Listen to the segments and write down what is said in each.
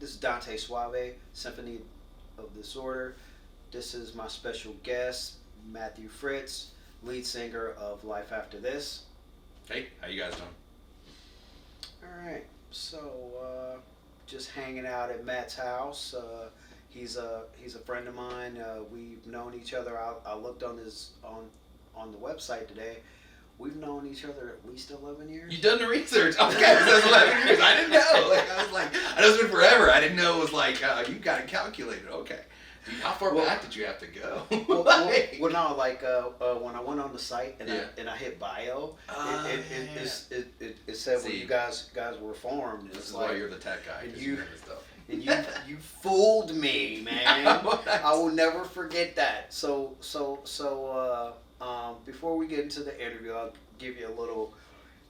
This is Dante Suave, Symphony of Disorder. This is my special guest, Matthew Fritsch, lead singer of Life After This. Hey, how you guys doing? All right, so just hanging out at Matt's house. He's a friend of mine. We've known each other. I looked on the website today. We've known each other at least 11 years. You done the research? Okay, that's 11 years. I didn't know. I know it's been forever. I didn't know it was you got it calculated. Okay. Dude, how far back did you have to go? When I went on the site and I hit bio, it said when you guys were formed. This is why you're the tech guy. And you know this stuff. And you fooled me, man. I will never forget that. So before we get into the interview, I'll give you a little.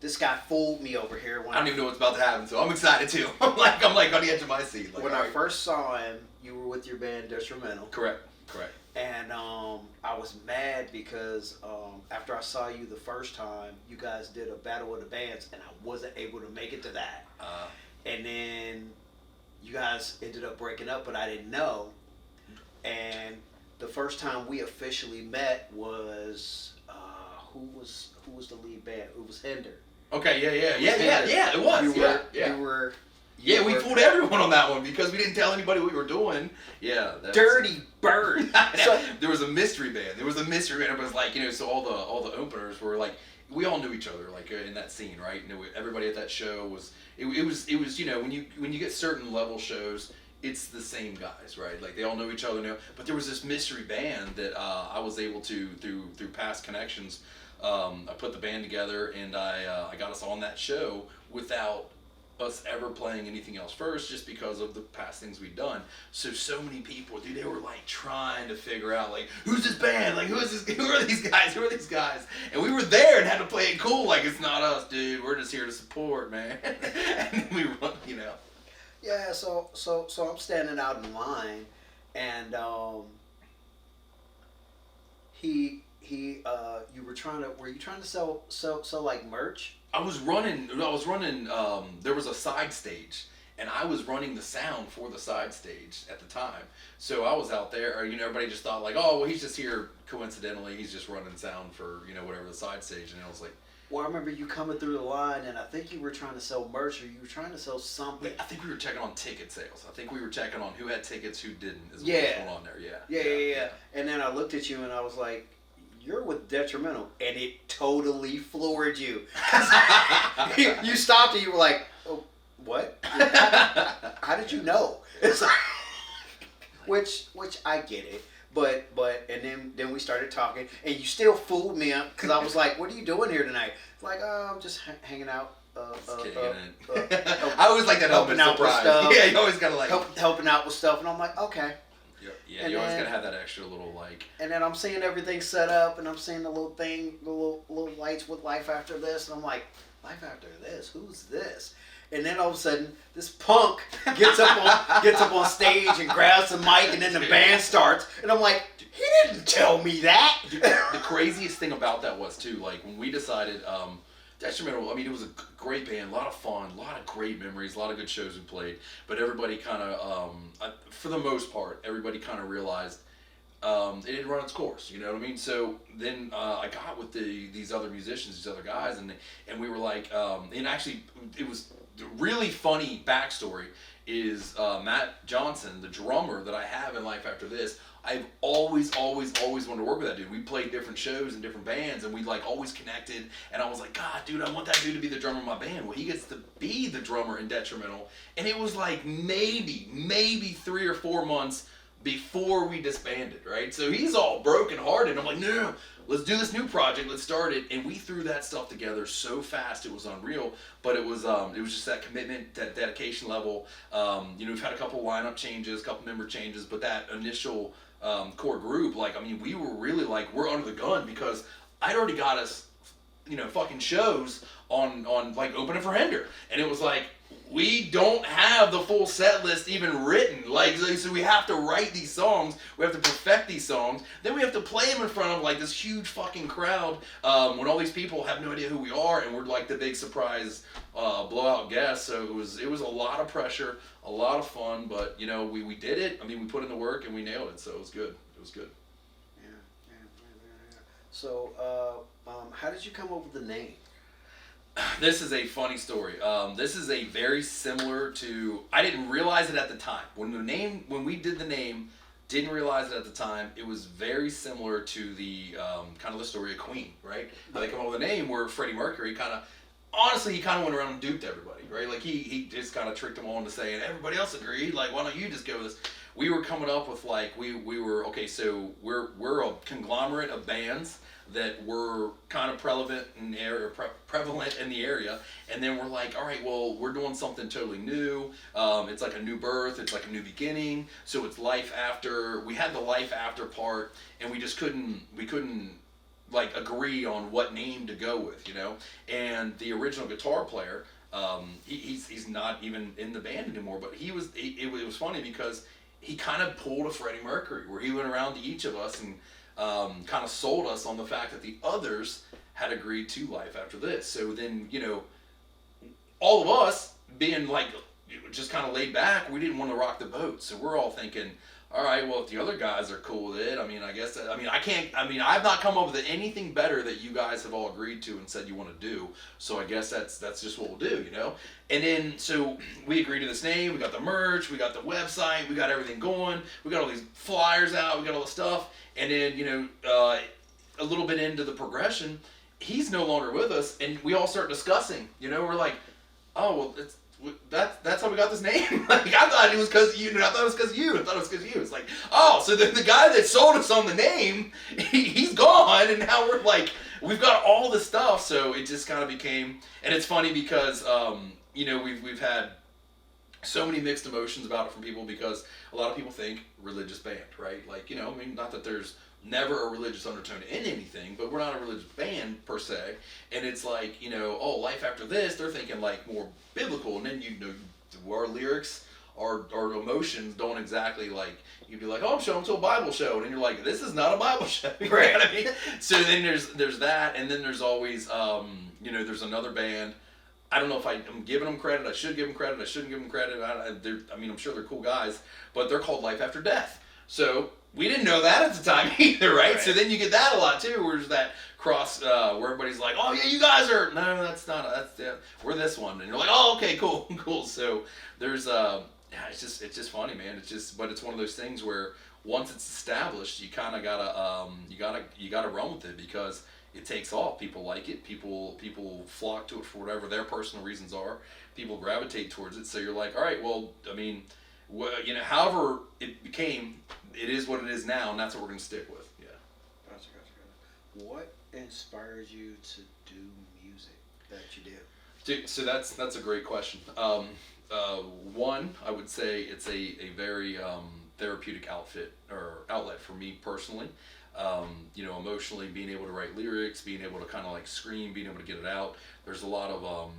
This guy fooled me over here. I don't even know what's about to happen, so I'm excited too. I'm like on the edge of my seat. When I first saw him, you were with your band Detrimental. Correct. And I was mad because after I saw you the first time, you guys did a Battle of the Bands, and I wasn't able to make it to that. And then you guys ended up breaking up, but I didn't know. And the first time we officially met was who was the lead band? It was Hinder. Okay, yeah. It was. We fooled everyone on that one because we didn't tell anybody what we were doing. Yeah, Dirty Bird. So, there was a mystery band. It was like, so all the openers were like, we all knew each other, like in that scene, right? Everybody at that show was. It was when you get certain level shows, it's the same guys, right? Like they all know each other now. But there was this mystery band that I was able to through past connections. I put the band together and I got us on that show without us ever playing anything else first, just because of the past things we'd done. So many people, dude, they were like trying to figure out like, who's this band? Like who are these guys? And we were there and had to play it cool, like it's not us, dude. We're just here to support, man. And we run, Yeah, so I'm standing out in line, and were you trying to sell like merch? I was running, there was a side stage, and I was running the sound for the side stage at the time. So I was out there, everybody just thought like, oh, well, he's just here coincidentally, he's just running sound for, whatever the side stage. And I was like, well, I remember you coming through the line, and I think you were trying to sell merch, or you were trying to sell something. I think we were checking on ticket sales. I think we were checking on who had tickets, who didn't, is what was going on there, Yeah. And then I looked at you, and I was like, you're with Detrimental, and it totally floored you. You stopped and you were like, oh, what? How did you know? It's like, which I get it, but and then we started talking, and you still fooled me because I was like, what are you doing here tonight? It's like, oh, I'm just hanging out. I always like that helping out with stuff. Yeah, you always gotta like helping out with stuff, and I'm like, okay. Yeah, you always gotta have that extra little like. And then I'm seeing everything set up, and I'm seeing the little thing, the little lights with Life After This, and I'm like, Life After This? Who's this? And then all of a sudden, this punk gets up on stage and grabs the mic, and then the band starts, and I'm like, he didn't tell me that. The craziest thing about that was too, like when we decided. Detrimental, I mean, it was a great band, a lot of fun, a lot of great memories, a lot of good shows we played, but everybody kind of, for the most part, everybody kind of realized it didn't run its course, you know what I mean? So then I got with these other musicians, these other guys, and we were like, and actually, it was the really funny backstory is Matt Johnson, the drummer that I have in Life After This. I've always wanted to work with that dude. We played different shows and different bands, and we like always connected. And I was like, God, dude, I want that dude to be the drummer of my band. Well, he gets to be the drummer in Detrimental, and it was like maybe 3 or 4 months before we disbanded, right? So he's all broken hearted. I'm like, no, let's do this new project. Let's start it. And we threw that stuff together so fast, it was unreal. But it was just that commitment, that dedication level. We've had a couple lineup changes, a couple member changes, but that initial core group, like, I mean, we were really like, we're under the gun because I'd already got us, fucking shows on like opening for Hinder. And it was like, we don't have the full set list even written. Like, so we have to write these songs. We have to perfect these songs. Then we have to play them in front of like this huge fucking crowd when all these people have no idea who we are, and we're like the big surprise blowout guests. So it was a lot of pressure, a lot of fun, but you know we did it. I mean, we put in the work and we nailed it. So it was good. It was good. Yeah. So how did you come up with the name? This is a funny story. This is a very similar to. I didn't realize it at the time. When we did the name, didn't realize it at the time. It was very similar to the kind of the story of Queen, right? How they come up with a name where Freddie Mercury honestly, he kind of went around and duped everybody, right? Like he just kind of tricked them all into saying everybody else agreed. Like, why don't you just go with this? We were coming up with like we were okay. So we're a conglomerate of bands that were kind of prevalent in the area, and then we're like, all right, well, we're doing something totally new. It's like a new birth, it's like a new beginning. So it's life after. We had the life after part, and we just couldn't like agree on what name to go with, you know. And the original guitar player, he's not even in the band anymore, but it was funny because he kind of pulled a Freddie Mercury, where he went around to each of us and kind of sold us on the fact that the others had agreed to life after this. So then, you know, all of us being like just kind of laid back, we didn't want to rock the boat. So we're all thinking, all right, well, if the other guys are cool with it, I mean, I've not come up with anything better that you guys have all agreed to and said you want to do. So I guess that's just what we'll do, you know? And then, so we agreed to this name, we got the merch, we got the website, we got everything going, we got all these flyers out, we got all the stuff. And then, you know, a little bit into the progression, he's no longer with us, and we all start discussing, you know, we're like, oh, well, that's how we got this name. Like, I thought it was because you. I thought it was because you. I thought it was because you. It's like, oh, so the guy that sold us on the name, he's gone, and now we're like, we've got all this stuff. So it just kind of became, and it's funny because, you know, we've had so many mixed emotions about it from people, because a lot of people think religious band, right? Like, you know, I mean, not that there's never a religious undertone in anything, but we're not a religious band per se. And it's like, you know, oh, life after this, they're thinking like more biblical, and then, you know, our lyrics, our emotions don't exactly like, you'd be like, oh, I'm showing to a Bible show, and then you're like, this is not a Bible show. You know what I mean? So then there's that, and then there's always, you know, there's another band. I don't know if I'm giving them credit. I should give them credit. I shouldn't give them credit. I mean, I'm sure they're cool guys, but they're called Life After Death. So we didn't know that at the time either, right? So then you get that a lot too, where there's that cross where everybody's like, oh yeah, you guys are. No, that's not. We're this one, and you're like, oh, okay, cool, cool. So there's it's just funny, man. But it's one of those things where once it's established, you kind of gotta run with it, because it takes off. People like it. People flock to it for whatever their personal reasons are. People gravitate towards it. So you're like, all right, well, I mean, you know, however it became, it is what it is now, and that's what we're gonna stick with. Yeah. Gotcha. What inspires you to do music that you do? So that's a great question. One, I would say it's a very therapeutic outlet for me personally. You know, emotionally, being able to write lyrics, being able to kind of like scream, being able to get it out. There's a lot of,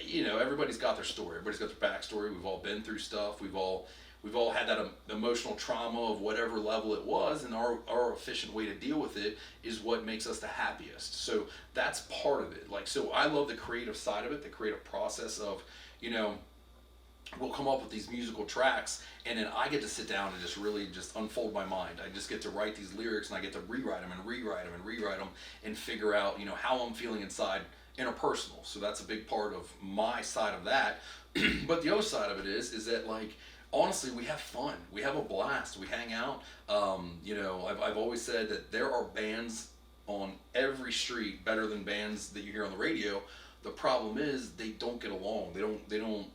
you know, everybody's got their story. Everybody's got their backstory. We've all been through stuff. We've all had that emotional trauma of whatever level it was, and our efficient way to deal with it is what makes us the happiest. So that's part of it. Like, so I love the creative side of it, the creative process of, you know, we'll come up with these musical tracks, and then I get to sit down and just really just unfold my mind. I just get to write these lyrics, and I get to rewrite them and figure out, you know, how I'm feeling inside, interpersonal. So that's a big part of my side of that. But the other side of it is that, like, honestly, we have fun. We have a blast. We hang out. You know, I've always said that there are bands on every street better than bands that you hear on the radio. The problem is they don't get along. They don't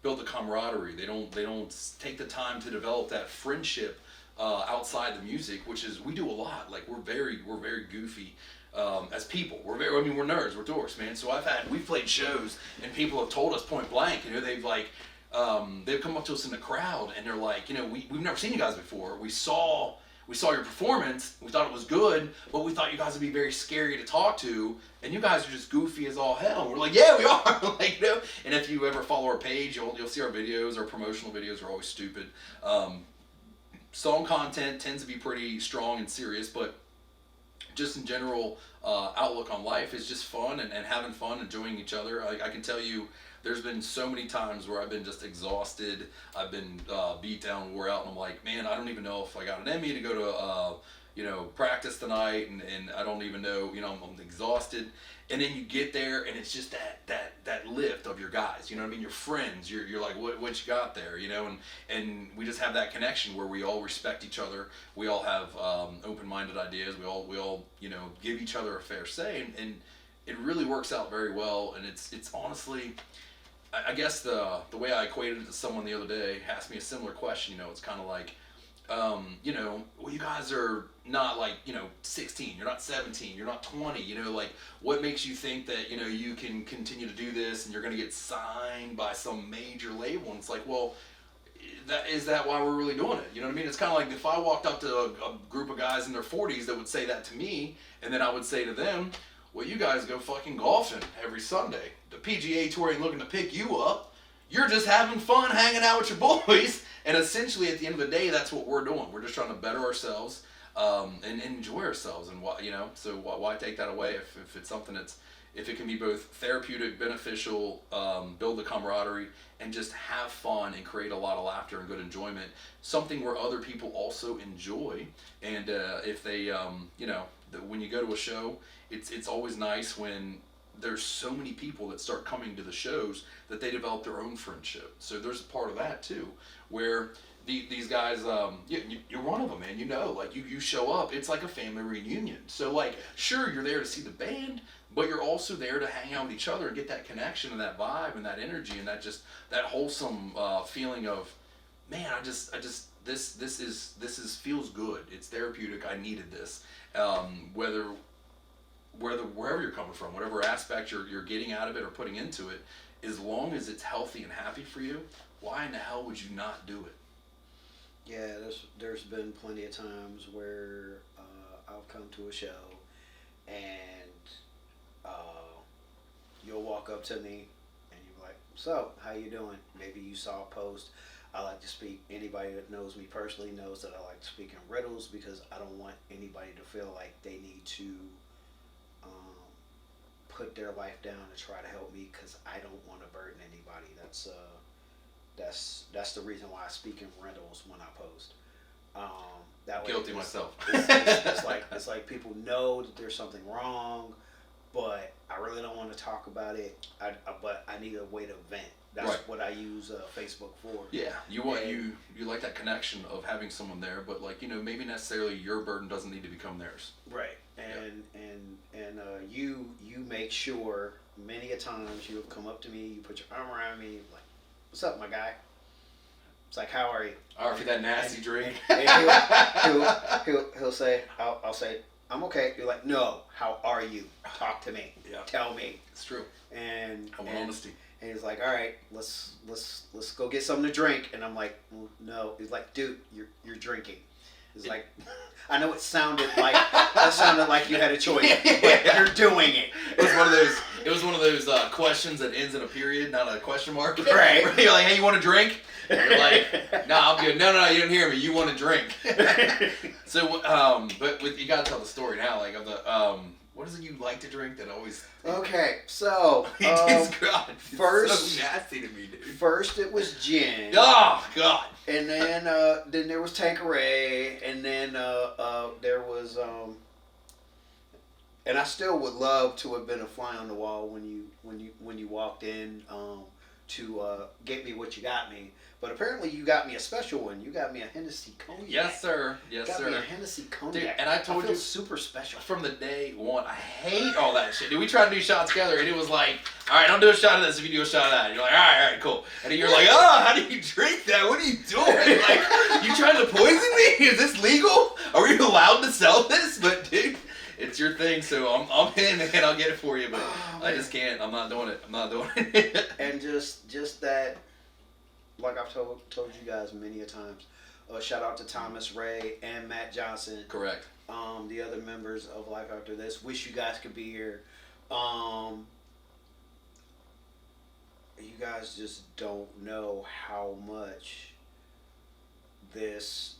build the camaraderie. They don't take the time to develop that friendship outside the music, which is, we do a lot. Like, we're very goofy as people. We're nerds. We're dorks, man. So we've played shows, and people have told us point blank. You know, they've come up to us in the crowd, and they're like, you know, we've never seen you guys before. We saw we saw your performance, we thought it was good, but we thought you guys would be very scary to talk to, and you guys are just goofy as all hell. And we're like, yeah, we are. Like, you know. And if you ever follow our page, you'll see our videos. Our promotional videos are always stupid. Song content tends to be pretty strong and serious, but just in general, outlook on life is just fun and having fun, enjoying each other. I can tell you, there's been so many times where I've been just exhausted. I've been beat down, wore out, and I'm like, man, I don't even know if I got an Emmy to go to, practice tonight, and I don't even know, I'm exhausted. And then you get there, and it's just that lift of your guys, you know what I mean? Your friends, you're like, what you got there, and we just have that connection where we all respect each other. We all have open-minded ideas. We all give each other a fair say, and it really works out very well. And it's honestly, I guess the way I equated it to someone the other day asked me a similar question. It's kind of like, well, you guys are not like, 16, you're not 17, you're not 20, like, what makes you think that, you can continue to do this and you're going to get signed by some major label? And it's like, well, is that why we're really doing it? You know what I mean? It's kind of like if I walked up to a group of guys in their 40s that would say that to me, and then I would say to them, well, you guys go fucking golfing every Sunday. The PGA Tour ain't looking to pick you up. You're just having fun hanging out with your boys. And essentially, at the end of the day, that's what we're doing. We're just trying to better ourselves and enjoy ourselves. And so why take that away if it's something if it can be both therapeutic, beneficial, build the camaraderie, and just have fun and create a lot of laughter and good enjoyment, something where other people also enjoy. And if they, when you go to a show, it's always nice when there's so many people that start coming to the shows that they develop their own friendship. So there's a part of that too, where these guys, you're one of them, man. Like you show up, it's like a family reunion. So like, sure, you're there to see the band, but you're also there to hang out with each other and get that connection and that vibe and that energy and that wholesome feeling of, man, this feels good. It's therapeutic. I needed this. Wherever you're coming from, whatever aspect you're getting out of it or putting into it, as long as it's healthy and happy for you, why in the hell would you not do it? Yeah, there's been plenty of times where I've come to a show and you'll walk up to me and you're like, so, how you doing? Maybe you saw a post. I like to speak. Anybody that knows me personally knows that I like to speak in riddles because I don't want anybody to feel like they need to put their life down to try to help me, because I don't want to burden anybody. That's the reason why I speak in riddles when I post. That way, guilty myself. It's like people know that there's something wrong, but I really don't want to talk about it. But I need a way to vent. That's right. What I use Facebook for. Yeah, you like that connection of having someone there, but like maybe necessarily your burden doesn't need to become theirs. Right, and you make sure many a times you have come up to me, you put your arm around me, like, what's up, my guy? It's like, how are you? All right, for that nasty drink. And he'll say, I'll say, I'm okay. You're like, no, how are you? Talk to me. Yeah. Tell me. It's true. And I want honesty. And he's like, all right, let's go get something to drink. And I'm like, well, no. He's like, dude, you're drinking. He's like, I know it sounded like you had a choice, but you're doing it. It was one of those questions that ends in a period, not a question mark. Right. You're like, hey, you want a drink? And you're like, no, I'm good. No, you didn't hear me. You want a drink. So, but you gotta tell the story now. Like, of the what is it you like to drink that always? Okay, so first, so nasty to me, dude. First, it was gin. Oh God. And then there was Tanqueray, and then there was and I still would love to have been a fly on the wall when you walked in to get me what you got me. But apparently you got me a special one. You got me a Hennessy Cognac. Yes, sir. Yes, got sir. me a Hennessy Cognac. Dude, and I told you, super special. From the day one, I hate all that shit. Dude, we tried to do shots together, and it was like, all right, don't do a shot of this if you do a shot of that. And you're like, all right, cool. And then you're like, oh, how do you drink that? What are you doing? Like, you trying to poison me? Is this legal? Are we allowed to sell this? But dude, it's your thing, so I'm in, man. I'll get it for you, but I just can't. I'm not doing it. And just that, like I've told you guys many a times, Shout out to Thomas Ray and Matt Johnson. Correct. The other members of Life After This. Wish you guys could be here. You guys just don't know how much this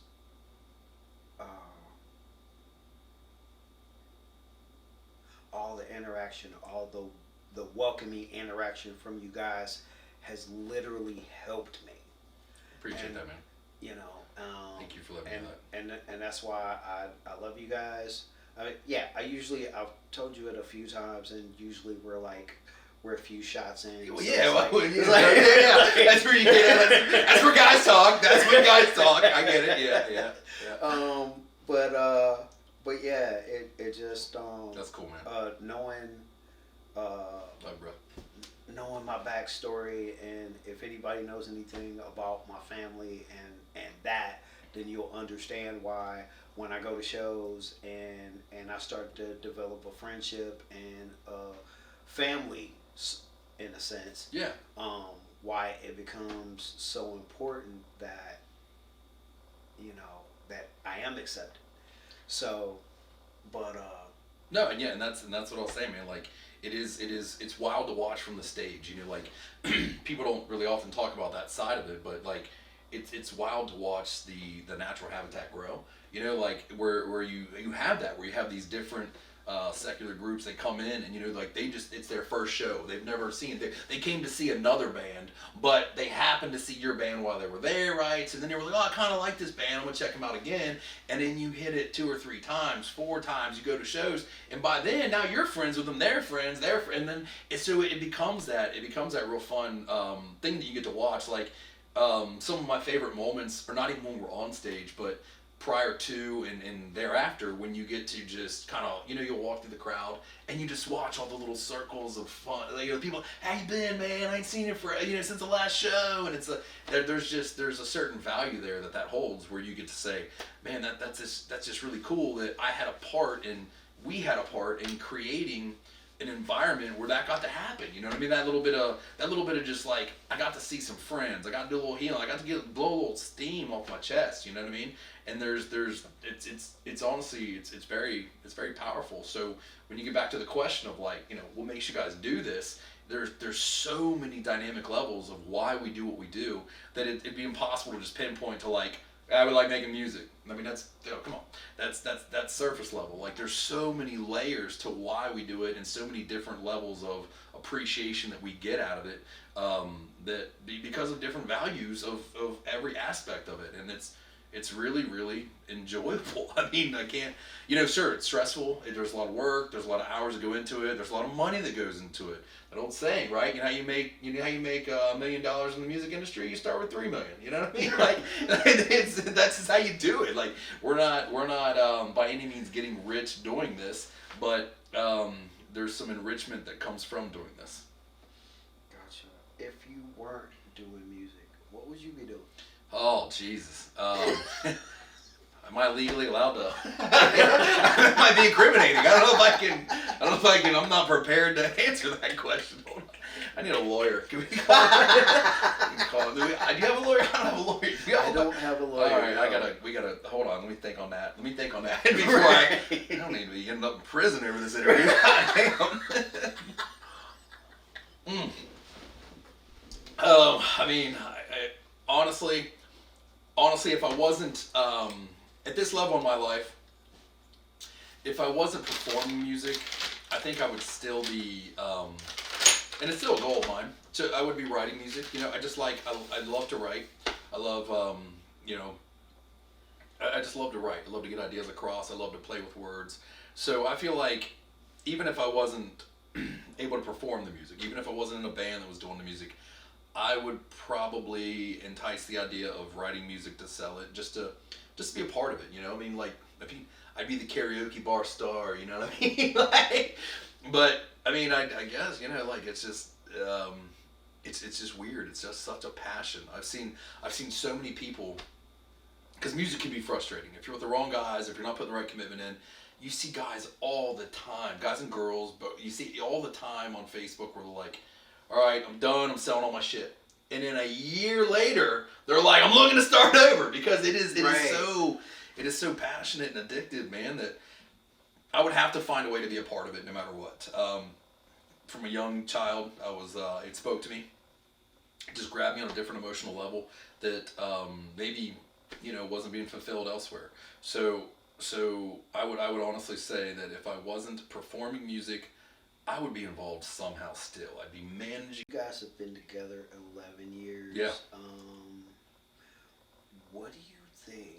all the interaction, all the welcoming interaction from you guys has literally helped me. Appreciate that, man. You know, thank you for letting me know that. And that's why I love you guys. I mean, yeah, I've told you it a few times, and usually we're a few shots in. Well, so yeah, yeah. That's where you get it. That's where guys talk. That's when guys talk. I get it. Yeah. But yeah, it just that's cool, man. Knowing Love, bro. Knowing my backstory, and if anybody knows anything about my family and that, then you'll understand why when I go to shows and I start to develop a friendship and a family in a sense. Yeah. Why it becomes so important that that I am accepted. So, but no, and yeah, and that's what I'll say, man. Like it's wild to watch from the stage. You know, like people don't really often talk about that side of it, but like it's wild to watch the natural habitat grow. You know, like where you have that, where you have these different secular groups that come in, and like it's their first show. They've never seen it. They came to see another band, but they happened to see your band while they were there, right? So then they were like, oh, I kind of like this band, I'm gonna check them out again. And then you hit it 2 or 3 times, 4 times, you go to shows, and by then now you're friends with them, they're friends, and then it becomes that real fun thing that you get to watch. Like some of my favorite moments are not even when we're on stage, but prior to and thereafter, when you get to just kind of, you'll walk through the crowd and you just watch all the little circles of fun. People, how you been, man? I ain't seen you for since the last show, and there's a certain value there that holds, where you get to say, man, that's just really cool that we had a part in creating an environment where that got to happen. You know what I mean? That little bit of just like, I got to see some friends, I got to do a little healing, I got to blow a little steam off my chest. You know what I mean? And it's honestly it's very powerful. So when you get back to the question of like, what makes you guys do this, there's so many dynamic levels of why we do what we do that it'd be impossible to just pinpoint to like, I would like making music. I mean, come on, that's surface level. Like there's so many layers to why we do it, and so many different levels of appreciation that we get out of it, because of different values of every aspect of it, and it's really, really enjoyable. I mean, I can't, sure, it's stressful. There's a lot of work. There's a lot of hours that go into it. There's a lot of money that goes into it. That old saying, right? You know how you make $1 million in the music industry? You start with $3 million. You know what I mean? Like, that's just how you do it. Like, we're not by any means getting rich doing this, but there's some enrichment that comes from doing this. Gotcha. If you weren't doing music, what would you be doing? Oh, Jesus. Am I legally allowed to? It might be incriminating. I don't know if I can. I'm not prepared to answer that question. I need a lawyer. Can we call him? Do you have a lawyer? I don't have a lawyer. I don't have a lawyer. All right, we gotta, hold on. Let me think on that. Before I don't need to be ending up in prison over this interview. I mean, honestly, if I wasn't at this level in my life, if I wasn't performing music, I think I would still be, and it's still a goal of mine. So I would be writing music. I love to write. I love, I just love to write. I love to get ideas across. I love to play with words. So I feel like even if I wasn't able to perform the music, even if I wasn't in a band that was doing the music, I would probably entice the idea of writing music to sell it, just to be a part of it. I mean, like, I'd be the karaoke bar star. You know what I mean? But I mean, I guess like it's just it's just weird. It's just such a passion. I've seen so many people, because music can be frustrating if you're with the wrong guys, if you're not putting the right commitment in. You see guys all the time, guys and girls, but you see all the time on Facebook where they're like, all right, I'm done, I'm selling all my shit. and then a year later they're like, I'm looking to start over, because it is so passionate and addictive, man, that I would have to find a way to be a part of it no matter what. From a young child, it spoke to me. It just grabbed me on a different emotional level that maybe wasn't being fulfilled elsewhere. So I would honestly say that if I wasn't performing music, I would be involved somehow still. I'd be managing. You guys have been together 11 years. Yeah. What do you think?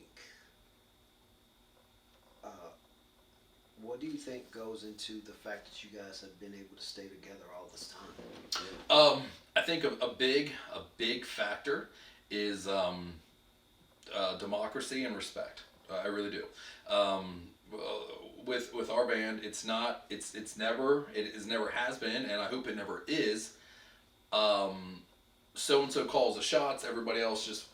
What do you think goes into the fact that you guys have been able to stay together all this time? I think a big factor is democracy and respect. I really do. With our band, it never has been, and I hope it never is. So and so calls the shots. Everybody else just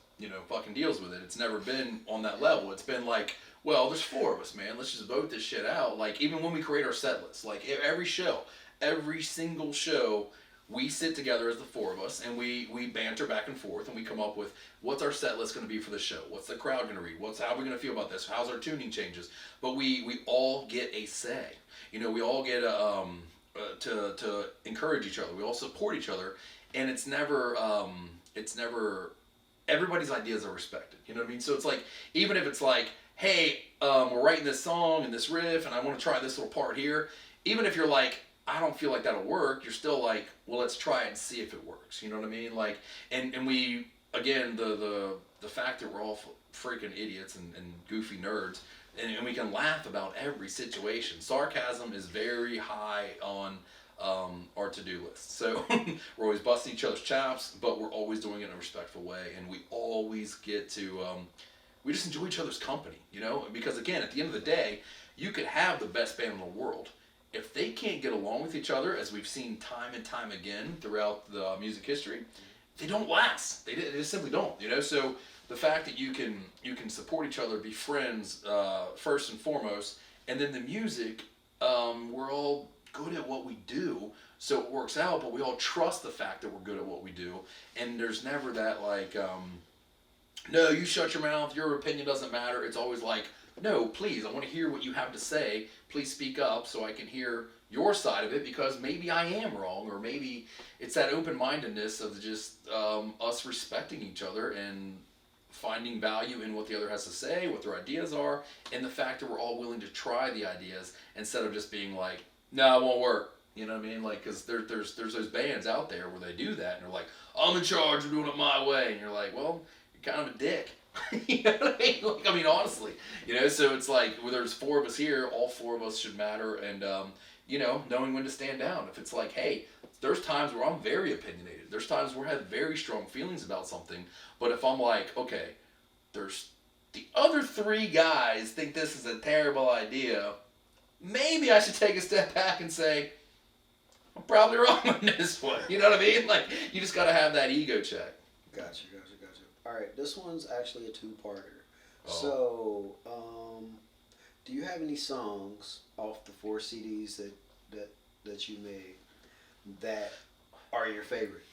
fucking deals with it. It's never been on that level. It's been like, well, there's 4 of us, man. Let's just vote this shit out. Like, even when we create our set list, like every single show, we sit together as the 4 of us, and we banter back and forth, and we come up with what's our set list going to be for the show, what's the crowd going to read, how are we going to feel about this, how's our tuning changes. But we all get a say. We all get to encourage each other. We all support each other, and it's never everybody's ideas are respected. You know what I mean? So it's like, even if it's like, hey, we're writing this song and this riff, and I want to try this little part here. Even if you're like, I don't feel like that'll work, you're still like, well, let's try it and see if it works. You know what I mean? Like, and we, again, the fact that we're all freaking idiots and goofy nerds, and we can laugh about every situation. Sarcasm is very high on our to-do list. So we're always busting each other's chops, but we're always doing it in a respectful way, and we always get to, we just enjoy each other's company, because again, at the end of the day, you could have the best band in the world. If they can't get along with each other, as we've seen time and time again throughout the music history, they don't last. They just simply don't, So the fact that you can support each other, be friends first and foremost, and then the music, we're all good at what we do, so it works out. But we all trust the fact that we're good at what we do, and there's never that like, no, you shut your mouth. Your opinion doesn't matter. It's always like, no, please, I want to hear what you have to say. Please speak up so I can hear your side of it, because maybe I am wrong, or maybe it's that open-mindedness of just us respecting each other and finding value in what the other has to say, what their ideas are, and the fact that we're all willing to try the ideas instead of just being like, no, it won't work. You know what I mean? Like, because there's those bands out there where they do that, and they're like, I'm in charge of doing it my way. And you're like, well, you're kind of a dick. You know what I mean? Like, I mean, honestly, so it's like, well, there's 4 of us here, all 4 of us should matter, and, knowing when to stand down. If it's like, hey, there's times where I'm very opinionated. There's times where I have very strong feelings about something, but if I'm like, okay, there's the other 3 guys think this is a terrible idea, maybe I should take a step back and say, I'm probably wrong on this one. You know what I mean? Like, you just got to have that ego check. Gotcha. All right, this one's actually a 2-parter. Oh. So, do you have any songs off the 4 CDs that you made that are your favorite?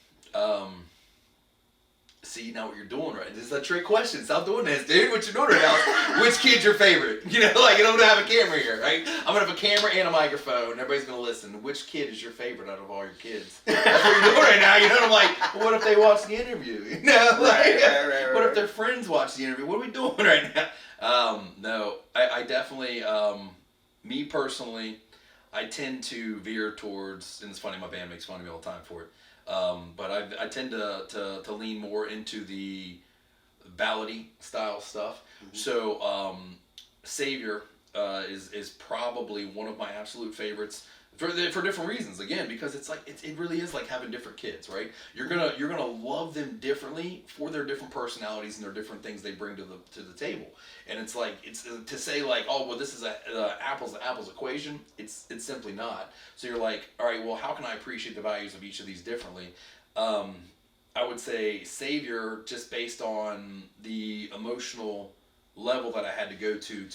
See, now what you're doing right. This is a trick question. Stop doing this, dude. What you're doing right now. Which kid's your favorite? Like, I'm going to have a camera here, right? I'm going to have a camera and a microphone, and everybody's going to listen. Which kid is your favorite out of all your kids? That's what you're doing right now. I'm like, well, what if they watch the interview? Right. What if their friends watch the interview? What are we doing right now? No, I definitely, me personally, I tend to veer towards, and it's funny, my band makes fun of me all the time for it. But I tend to lean more into the ballady style stuff. Mm-hmm. So Savior is probably one of my absolute favorites for different reasons. Again, because it's like it really is like having different kids, right? You're gonna love them differently for their different personalities and their different things they bring to the table. And it's like it's to say like, oh well, this is a apples to apples equation. It's simply not. So you're like, all right, well, how can I appreciate the values of each of these differently? I would say Savior, just based on the emotional level that I had to go to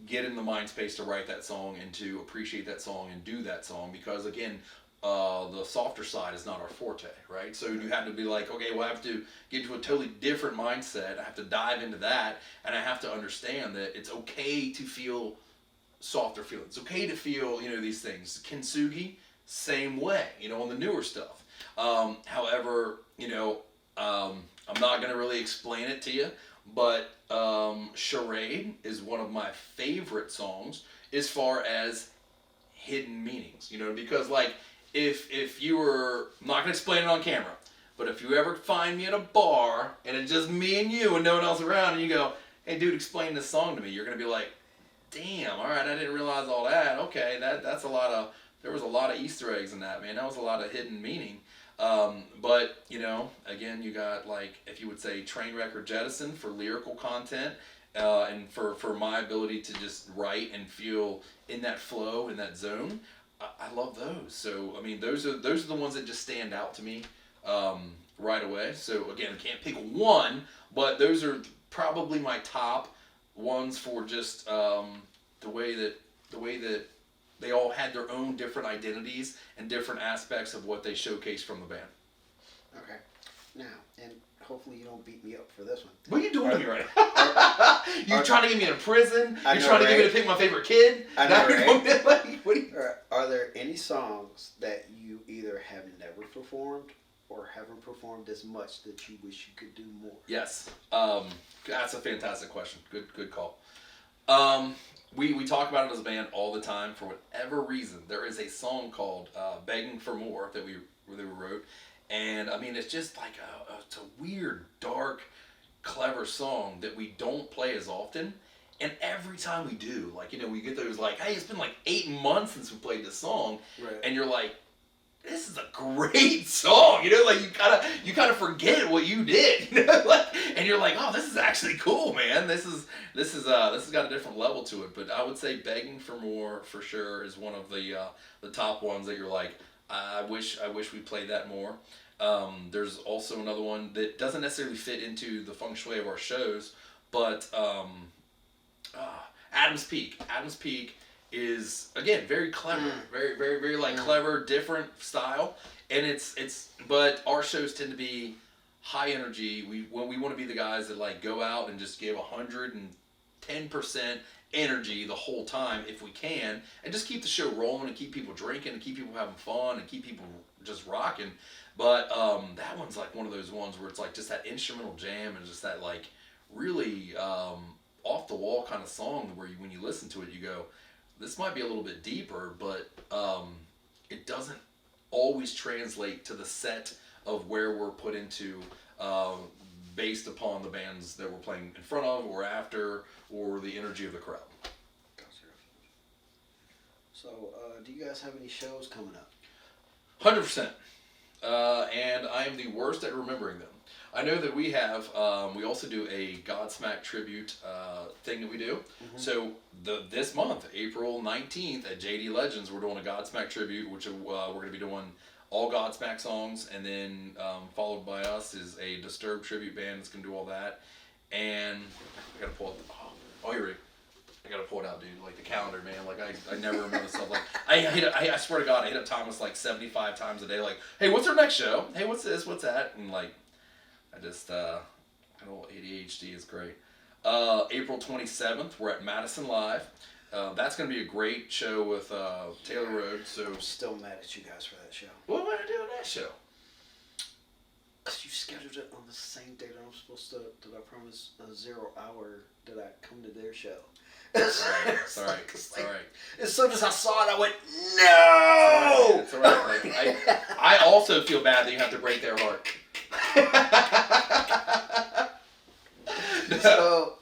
get in the mind space to write that song and to appreciate that song and do that song, because again, the softer side is not our forte, right? So you have to be like, okay, well, I have to get to a totally different mindset. I have to dive into that, and I have to understand that it's okay to feel softer feelings. It's okay to feel, these things. Kintsugi, same way, on the newer stuff. However, I'm not going to really explain it to you, but Charade is one of my favorite songs as far as hidden meanings, because like, if you were, I'm not going to explain it on camera, but if you ever find me at a bar and it's just me and you and no one else around and you go, hey dude, explain this song to me, you're going to be like, damn, alright, I didn't realize all that. Okay, that's there was a lot of Easter eggs in that, man. That was a lot of hidden meaning. But, again, you got like, if you would say Trainwreck or Jettison for lyrical content, and for my ability to just write and feel in that flow, in that zone. I love those. So, I mean, those are the ones that just stand out to me right away. So, again, I can't pick one, but those are probably my top ones for just the way that they all had their own different identities and different aspects of what they showcased from the band. Okay. Now, and hopefully you don't beat me up for this one. What are you doing to me right now? You're trying to get me in prison? You're trying to get me to pick my favorite kid? I know, right? What are you... Are there any songs that you either have never performed or haven't performed as much that you wish you could do more? Yes. That's a fantastic question. Good call. We talk about it as a band all the time. For whatever reason, there is a song called Begging for More that we wrote. And, I mean, it's just like it's a weird, dark, clever song that we don't play as often. And every time we do, like, we get those, like, hey, it's been like 8 months since we played this song. Right. And you're like, this is a great song, like you kind of forget what you did, and you're like, oh, this is actually cool, man. This has got a different level to it. But I would say Begging for More for sure is one of the top ones that you're like, I wish we played that more. There's also another one that doesn't necessarily fit into the feng shui of our shows, but Adam's Peak. Adam's Peak is, again, very clever, very, very, very clever, different style, and but our shows tend to be high energy. We want to be the guys that like go out and just give 110% energy the whole time if we can, and just keep the show rolling and keep people drinking and keep people having fun and keep people just rocking. But that one's like one of those ones where it's like just that instrumental jam and just that like really off the wall kind of song where when you listen to it you go, this might be a little bit deeper, but it doesn't always translate to the set of where we're put into based upon the bands that we're playing in front of or after or the energy of the crowd. Gotcha. So, do you guys have any shows coming up? 100%. And I am the worst at remembering them. I know that we have, we also do a Godsmack tribute thing that we do. Mm-hmm. So this month, April 19th at JD Legends, we're doing a Godsmack tribute, which we're going to be doing all Godsmack songs, and then followed by us is a Disturbed tribute band that's going to do all that. And I got to pull it. Oh, you're ready. I got to pull it out, dude. Like the calendar, man. Like I never remember stuff. Like I swear to God, I hit up Thomas like 75 times a day. Like, hey, what's our next show? Hey, what's this? What's that? And like, I just, little ADHD is great. April 27th, we're at Madison Live. That's going to be a great show with Taylor Rhodes. So I'm still mad at you guys for that show. What am I going to do on that show? Because you scheduled it on the same day that I'm supposed to, that I promised a 0 hour that I come to their show. Sorry. As soon as I saw it, I went, no! It's all right. Like, I also feel bad that you have to break their heart. No.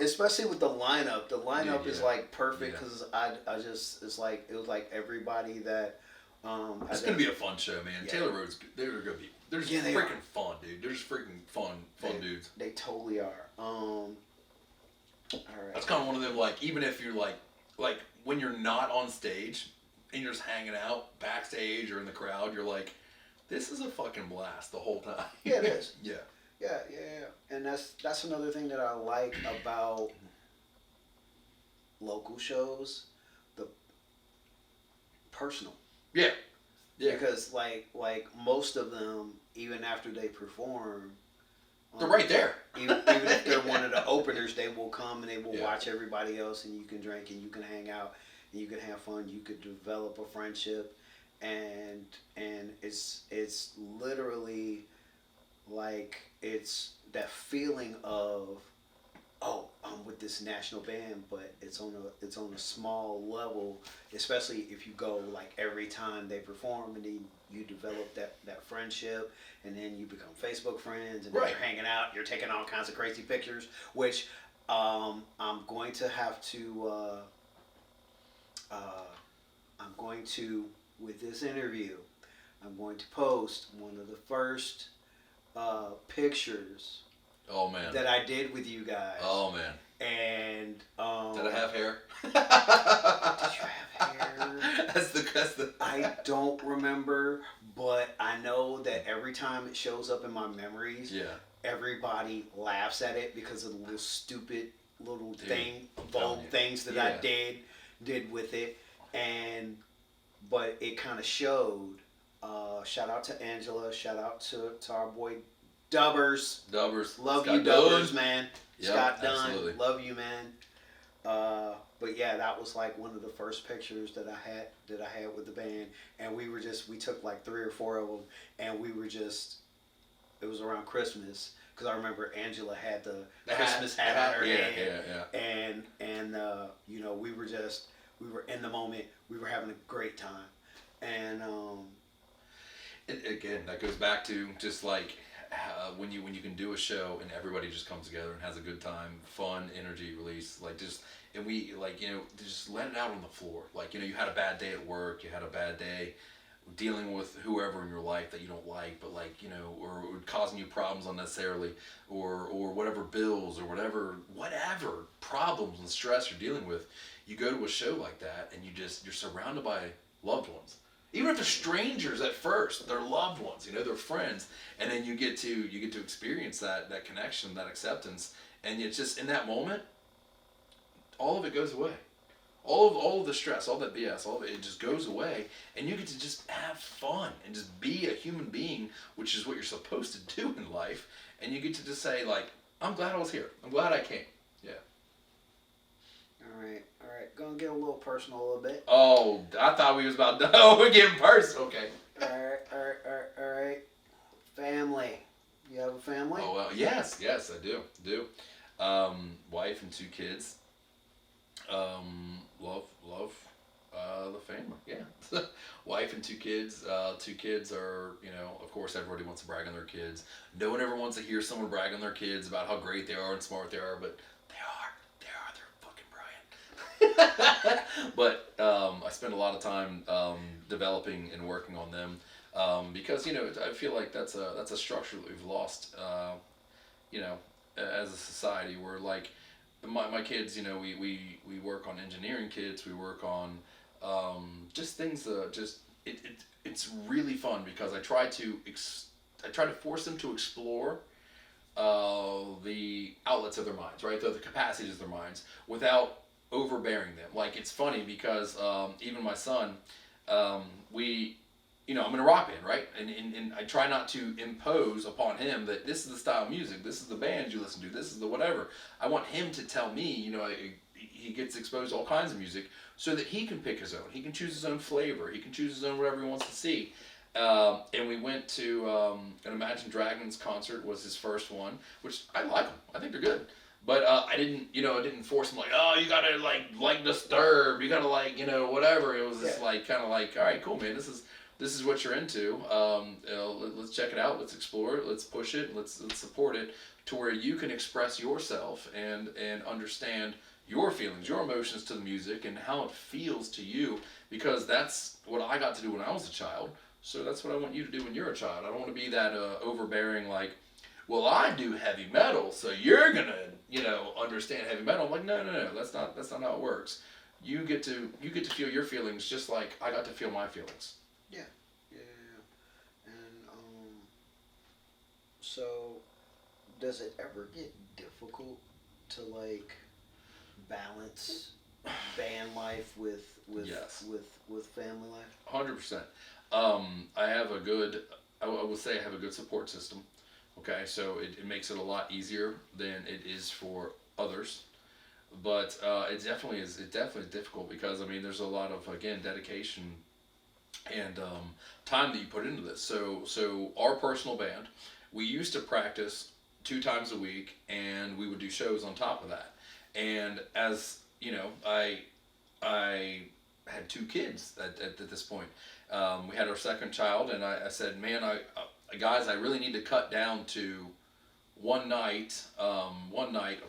Especially with the lineup. The lineup is like perfect because it was like everybody that. It's gonna be a fun show, man. Yeah. Taylor Rhodes, they're good people. They're just freaking fun, dude. They're just freaking fun dudes. They totally are. All right. That's kind of one of them. Like, even if you're like when you're not on stage and you're just hanging out backstage or in the crowd, you're like, this is a fucking blast the whole time. Yeah, it is. Yeah. Yeah. And that's another thing that I like about local shows, the personal. Yeah. Yeah. Because like most of them, even after they perform, They're right there. even if they're one of the openers, they will come and they will Yeah. watch everybody else, and you can drink and you can hang out and you can have fun. You could develop a friendship, and it's literally like it's that feeling of, oh, I'm with this national band, but it's on a small level, especially if you go like every time they perform, and then you develop that friendship, and then you become Facebook friends, and then Right. you're hanging out, you're taking all kinds of crazy pictures, which I'm going to have to I'm going to, with this interview, I'm going to post one of the first pictures Oh man. that I did with you guys. Oh man. And Did I have hair? did you have hair? That's the. I don't remember, but I know that every time it shows up in my memories, Yeah. everybody laughs at it because of the little stupid little Dude, bold things that yeah. I did with it, but it kind of showed. Shout out to Angela. Shout out to our boy Dubbers. Love Scott you, Dubbers, Dunn. man. Yep, Scott Dunn. absolutely. Love you, man. But yeah, that was like one of the first pictures that I had with the band, and we took like 3 or 4 of them, and it was around Christmas, because I remember Angela had the Christmas hat on her head, and you know, we were in the moment, we were having a great time, and again, that goes back to just like when you can do a show and everybody just comes together and has a good time, fun, energy release, like just, and we like, you know, just let it out on the floor. Like, you know, you had a bad day at work, you had a bad day dealing with whoever in your life that you don't like, but like, you know, or causing you problems unnecessarily, or whatever bills or whatever problems and stress you're dealing with. You go to a show like that and you're surrounded by loved ones. Even if they're strangers at first, they're loved ones, you know, they're friends, and then you get to experience that connection, that acceptance, and it's just in that moment, all of it goes away, all of the stress, all that BS, all of it just goes away, and you get to just have fun and just be a human being, which is what you're supposed to do in life, and you get to just say like, I'm glad I was here, I'm glad I came, yeah. all right, gonna get a little personal a little bit. Oh, I thought we was about done. Oh, we're getting personal. Okay. All right. Family. You have a family? Oh well, yes, I do. Wife and 2 kids. Love the family. Yeah. Wife and 2 kids. 2 kids are, you know, of course, everybody wants to brag on their kids. No one ever wants to hear someone brag on their kids about how great they are and smart they are, but they're fucking brilliant. But I spend a lot of time developing and working on them, because, you know, I feel like that's a structure that we've lost, you know, as a society, where like my kids, you know, we work on engineering kids, we work on just things, it's really fun, because I try to force them to explore the outlets of their minds, right, the capacities of their minds, without overbearing them. Like, it's funny because even my son, you know, I'm in a rock band, right? And I try not to impose upon him that this is the style of music, this is the band you listen to, this is the whatever. I want him to tell me, you know, he gets exposed to all kinds of music so that he can pick his own. He can choose his own flavor. He can choose his own whatever he wants to see. And we went to an Imagine Dragons concert, was his first one, which I like them. I think they're good. But I didn't force him like, oh, you gotta like Disturbed, you gotta like, you know, whatever. It was just like, kind of like, all right, cool, man, this is what you're into. Let's check it out. Let's explore it. Let's push it. Let's support it to where you can express yourself and understand your feelings, your emotions to the music, and how it feels to you. Because that's what I got to do when I was a child. So that's what I want you to do when you're a child. I don't want to be that overbearing, like, well, I do heavy metal, so you're gonna, you know, understand heavy metal. I'm like, no, that's not how it works. You get to feel your feelings just like I got to feel my feelings. Yeah. And so does it ever get difficult to like balance band life with Yes. with family life? 100%. I have a good, I will say I have a good support system. Okay, so it makes it a lot easier than it is for others. But it definitely is difficult because, I mean, there's a lot of, again, dedication and time that you put into this. So our personal band, we used to practice 2 times a week, and we would do shows on top of that. And as you know, I had 2 kids at this point. We had our second child, and I said, man, guys, I really need to cut down to one night of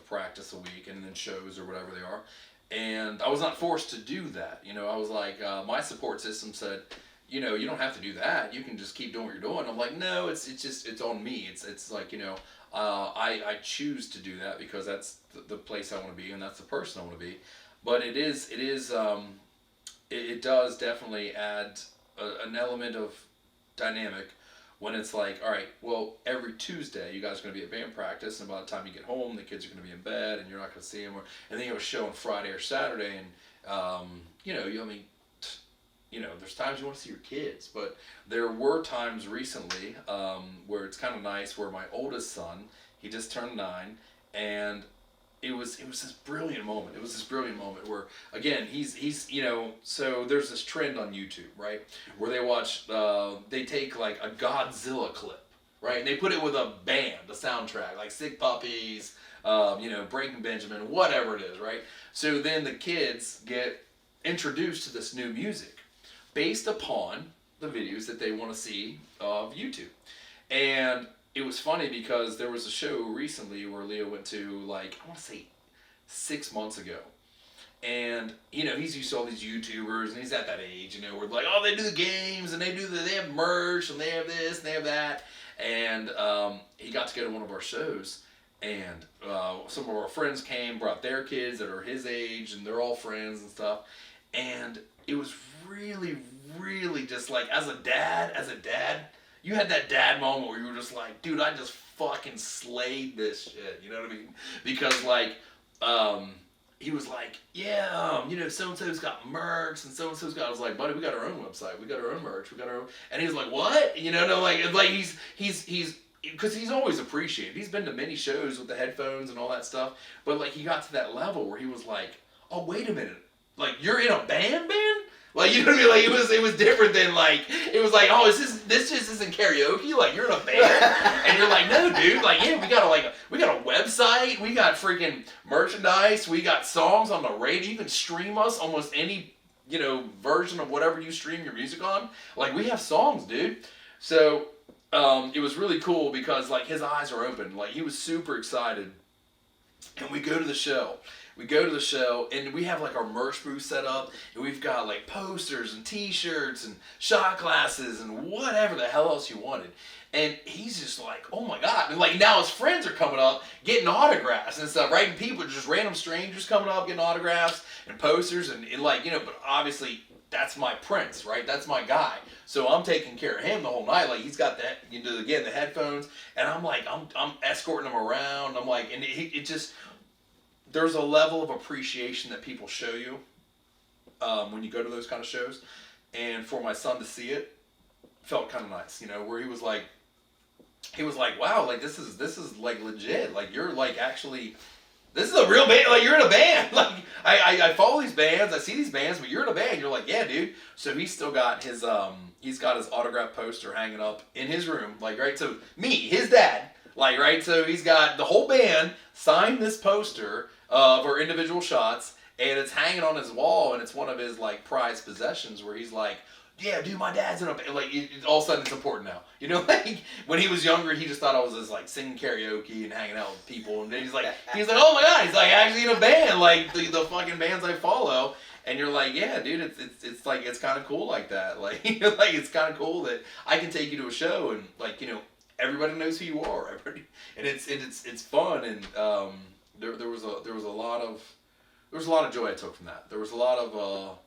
practice a week, and then shows or whatever they are. And I was not forced to do that. I was like, my support system said, you don't have to do that. You can just keep doing what you're doing. I'm like, no, it's on me. It's like, I choose to do that because that's the place I want to be, and that's the person I want to be. But it does definitely add an element of dynamic when it's like, all right, well, every Tuesday you guys are going to be at band practice, and by the time you get home, the kids are going to be in bed, and you're not going to see them. And then you have a show on Friday or Saturday, and there's times you want to see your kids, but there were times recently where it's kind of nice. Where my oldest son, he just turned 9, and it was this brilliant moment. It was this brilliant moment where, again, he's so there's this trend on YouTube, right, where they take like a Godzilla clip, right, and they put it with a band, a soundtrack, like Sick Puppies, Breaking Benjamin, whatever it is, right. So then the kids get introduced to this new music based upon the videos that they want to see of YouTube. And it was funny because there was a show recently where Leo went to, like, I want to say 6 months ago. And, he's used to all these YouTubers, and he's at that age, where like, oh, they do the games, and they have merch, and they have this, and they have that. And he got to go to one of our shows, and some of our friends came, brought their kids that are his age, and they're all friends and stuff. And it was really, really just like, as a dad, you had that dad moment where you were just like, dude, I just fucking slayed this shit. You know what I mean? Because like, he was like, yeah, so-and-so's got merch, and so-and-so's got, I was like, buddy, we got our own website, we got our own merch, we got our own, and he was like, what? No, like he's, because he's always appreciated. He's been to many shows with the headphones and all that stuff, but like, he got to that level where he was like, oh, wait a minute, like, you're in a band? Like, you know what I mean? Like, it was different than, like, it was like, oh, this just isn't karaoke? Like, you're in a band? And you're like, no, dude. Like, yeah, we got a website. We got freaking merchandise. We got songs on the radio. You can stream us almost any, version of whatever you stream your music on. Like, we have songs, dude. So, it was really cool because, like, his eyes are open. Like, he was super excited. And we go to the show. And we have like our merch booth set up, and we've got like posters and t-shirts and shot glasses and whatever the hell else you wanted. And he's just like, oh my God. And like, now his friends are coming up, getting autographs and stuff, right? And people, just random strangers coming up, getting autographs and posters and like, but obviously that's my prince, right? That's my guy. So I'm taking care of him the whole night. Like, he's got that, again, the headphones, and I'm like, I'm escorting him around. I'm like, and it just, there's a level of appreciation that people show you when you go to those kind of shows. And for my son to see it felt kind of nice, where he was like, wow, like this is like legit. Like, you're like, actually, this is a real band. Like, you're in a band. Like, I follow these bands, I see these bands, but you're in a band. You're like, yeah, dude. So he's still got his he's got his autograph poster hanging up in his room, like, right. So me, his dad, like, right. So he's got the whole band signed this poster of our individual shots, and it's hanging on his wall, and it's one of his like prized possessions where he's like, yeah, dude, my dad's in a band. Like, all of a sudden it's important now. Like, when he was younger, he just thought I was just like singing karaoke and hanging out with people, and then he's like, oh my God, he's like actually in a band, like the fucking bands I follow. And you're like, yeah, dude, it's like, it's kind of cool like that. Like, like, it's kind of cool that I can take you to a show and like, everybody knows who you are, and it's fun. And there was a lot of joy I took from that. There was a lot of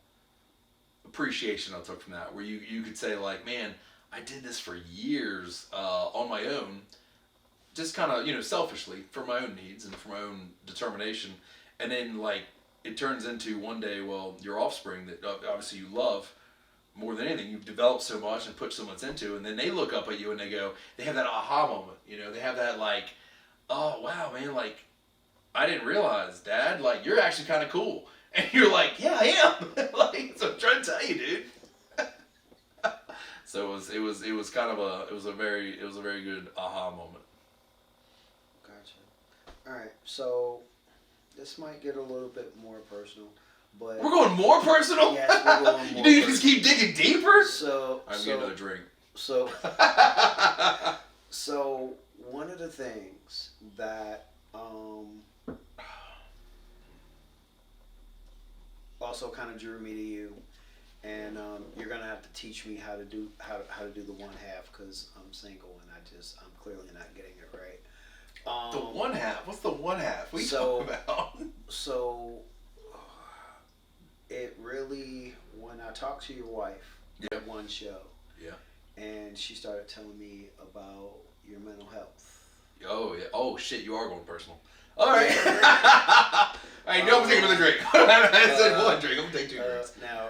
appreciation I took from that, where you could say like, man, I did this for years on my own, just kind of selfishly for my own needs and for my own determination, and then like it turns into one day, well, your offspring that obviously you love more than anything, you've developed so much and put so much into, and then they look up at you and they have that aha moment, they have that like, oh wow, man, like, I didn't realize, Dad, like, you're actually kind of cool. And you're like, yeah, I am. Like, so I'm trying to tell you, dude. So it was a very good aha moment. Gotcha. All right, so this might get a little bit more personal, but we're going more personal. Yes, we're going more. You just keep digging deeper. I'm getting another drink. So one of the things that also kind of drew me to you, and you're gonna have to teach me how to do the one half, because I'm single and I'm clearly not getting it right. The one half. What's the one half? What are you talking about? So it really, when I talked to your wife at one show, and she started telling me about your mental health. Oh yeah. Oh shit, you are going personal. All right. All right, no, I'm taking another drink. I said one drink. I'm gonna take 2 drinks. Now,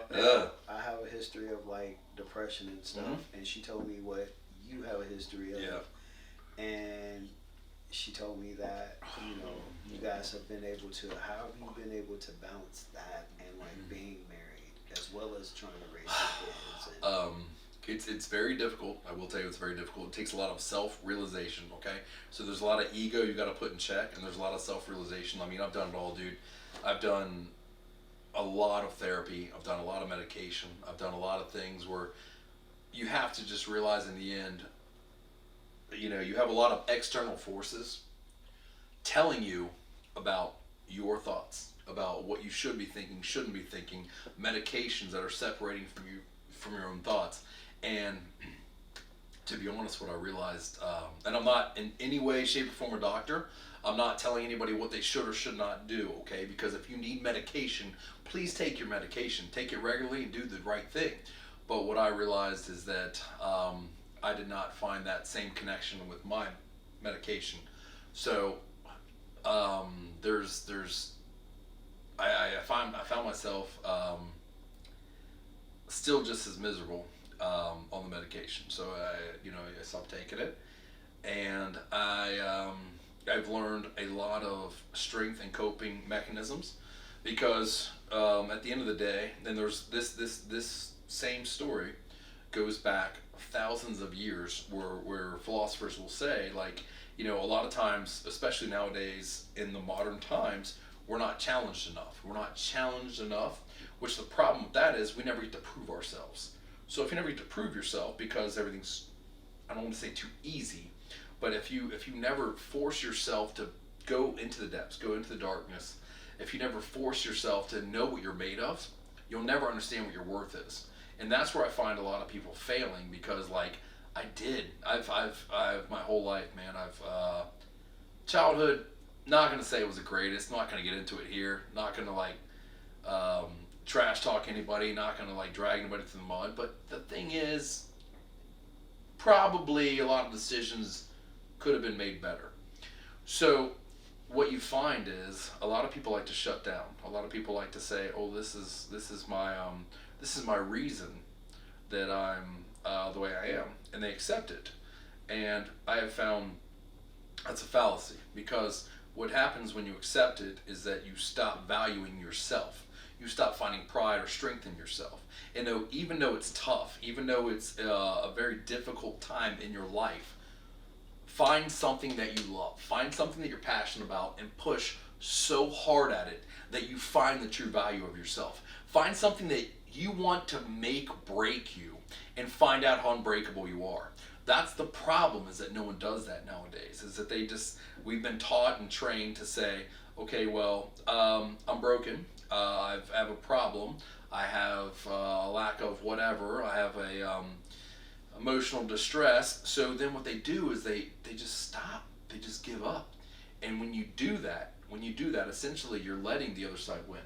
I have a history of like depression and stuff, and she told me what you have a history of. Yeah. And she told me that you guys have been able to. How have you been able to balance that and like being married as well as trying to raise your kids? It's very difficult. I will tell you, it's very difficult. It takes a lot of self-realization, okay? So there's a lot of ego you got to put in check, and there's a lot of self-realization. I mean, I've done it all, dude. I've done a lot of therapy. I've done a lot of medication. I've done a lot of things where you have to just realize in the end, you have a lot of external forces telling you about your thoughts, about what you should be thinking, shouldn't be thinking, medications that are separating from your own thoughts. And to be honest, what I realized, and I'm not in any way, shape, or form a doctor. I'm not telling anybody what they should or should not do, okay? Because if you need medication, please take your medication. Take it regularly and do the right thing. But what I realized is that I did not find that same connection with my medication. So I found myself still just as miserable on the medication. So I stopped taking it, and I've learned a lot of strength and coping mechanisms, because at the end of the day, then there's this same story goes back thousands of years, where philosophers will say, like, a lot of times, especially nowadays in the modern times, we're not challenged enough. Which the problem with that is we never get to prove ourselves. So if you never get to prove yourself, because everything's, I don't want to say too easy, but if you never force yourself to go into the depths, go into the darkness, if you never force yourself to know what you're made of, you'll never understand what your worth is. And that's where I find a lot of people failing, because like I've my whole life, man, childhood, not gonna say it was the greatest, not gonna get into it here, not gonna like trash talk anybody, not gonna like drag anybody through the mud, but the thing is, probably a lot of decisions could have been made better. So what you find is a lot of people like to shut down. A lot of people like to say, oh, this is my reason that I'm the way I am, and they accept it. And I have found that's a fallacy, because what happens when you accept it is that you stop valuing yourself. You stop finding pride or strength in yourself. And even though it's tough, even though it's a very difficult time in your life, find something that you love. Find something that you're passionate about and push so hard at it that you find the true value of yourself. Find something that you want to break you, and find out how unbreakable you are. That's the problem, is that no one does that nowadays, is that we've been taught and trained to say, okay, well, I'm broken. I have a problem. I have a lack of whatever. I have a emotional distress. So then what they do is they just stop. They just give up. And when you do that, essentially you're letting the other side win.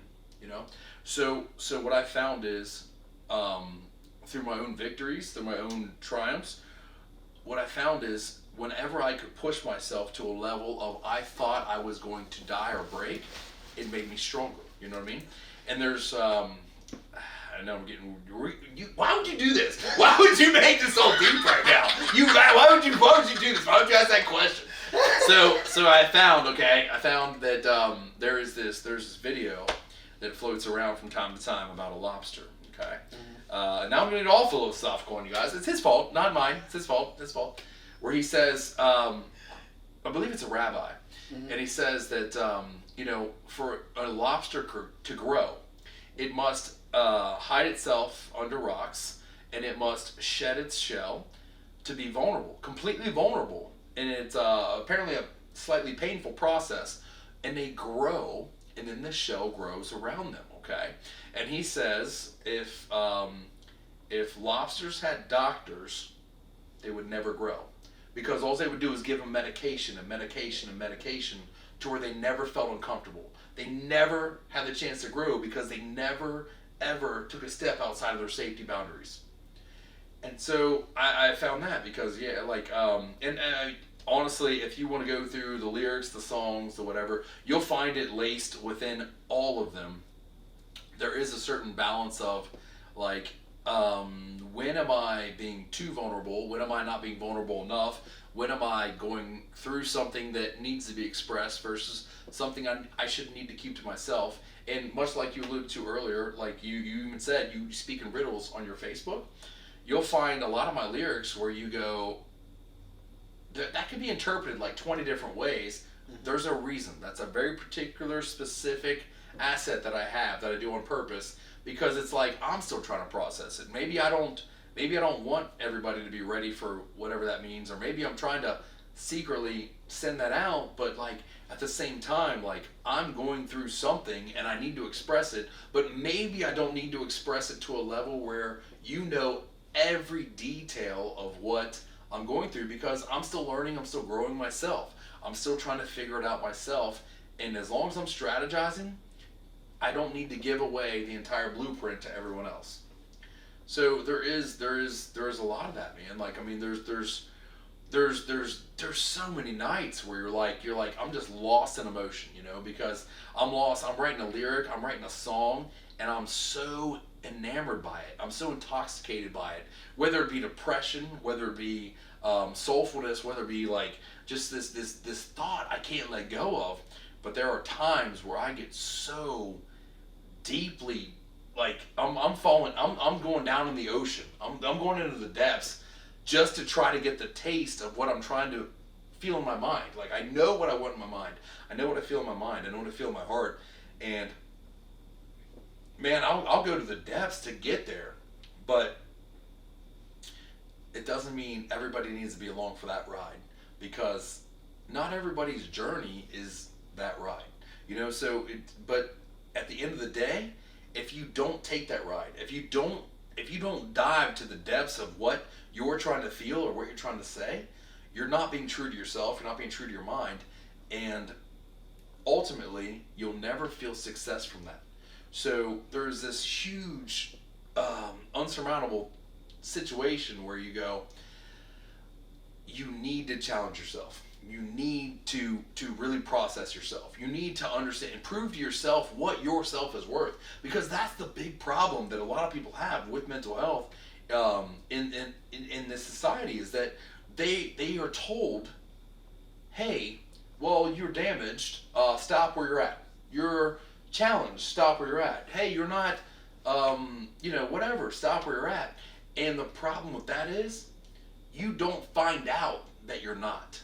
So what I found is, through my own victories, through my own triumphs, what I found is whenever I could push myself to a level of I thought I was going to die or break, it made me stronger. You know what I mean? And there's I know I'm getting. Why would you do this? Why would you make this all deep right now? Why would you do this? Why would you ask that question? So I found that there's this video that floats around from time to time about a lobster. Okay. Now I'm gonna get all philosophical on you guys. It's his fault, not mine. It's his fault. Where he says, I believe it's a rabbi, and he says that for a lobster to grow, it must hide itself under rocks, and it must shed its shell to be vulnerable, completely vulnerable. And it's apparently a slightly painful process, and they grow, and then the shell grows around them. Okay, and he says if lobsters had doctors, they would never grow, because all they would do is give them medication to where they never felt uncomfortable. They never had the chance to grow because they never ever took a step outside of their safety boundaries. And so I found that because honestly, if you want to go through the lyrics, the songs, the whatever, you'll find it laced within all of them. There is a certain balance of when am I being too vulnerable? When am I not being vulnerable enough? When am I going through something that needs to be expressed versus something I should need to keep to myself? And much like you alluded to earlier, like you even said, you speak in riddles on your Facebook, you'll find a lot of my lyrics where you go, that can be interpreted like 20 different ways. There's a reason. That's a very particular, specific asset that I have that I do on purpose, because it's like I'm still trying to process it. Maybe I don't want everybody to be ready for whatever that means, or maybe I'm trying to secretly send that out, but at the same time, I'm going through something and I need to express it, but maybe I don't need to express it to a level where every detail of what I'm going through, because I'm still learning, I'm still growing myself. I'm still trying to figure it out myself, and as long as I'm strategizing, I don't need to give away the entire blueprint to everyone else. So there is a lot of that, man. There's so many nights where you're like I'm just lost in emotion, because I'm lost. I'm writing a lyric, I'm writing a song, and I'm so enamored by it. I'm so intoxicated by it. Whether it be depression, whether it be soulfulness, whether it be just this thought I can't let go of. But there are times where I get so deeply, I'm falling, I'm going down in the ocean. I'm going into the depths just to try to get the taste of what I'm trying to feel in my mind. I know what I want in my mind. I know what I feel in my mind. I know what I feel in my heart. And man, I'll go to the depths to get there. But it doesn't mean everybody needs to be along for that ride, because not everybody's journey is that ride. But at the end of the day, if you don't take that ride, if you don't dive to the depths of what you're trying to feel or what you're trying to say, you're not being true to yourself, you're not being true to your mind, and ultimately you'll never feel success from that. So there's this huge unsurmountable situation where you go, you need to challenge yourself. You need to really process yourself. You need to understand and prove to yourself what yourself is worth, because that's the big problem that a lot of people have with mental health in this society, is that they are told, hey, well, you're damaged, stop where you're at. You're challenged, stop where you're at. Hey, you're not whatever, stop where you're at. And the problem with that is you don't find out that you're not,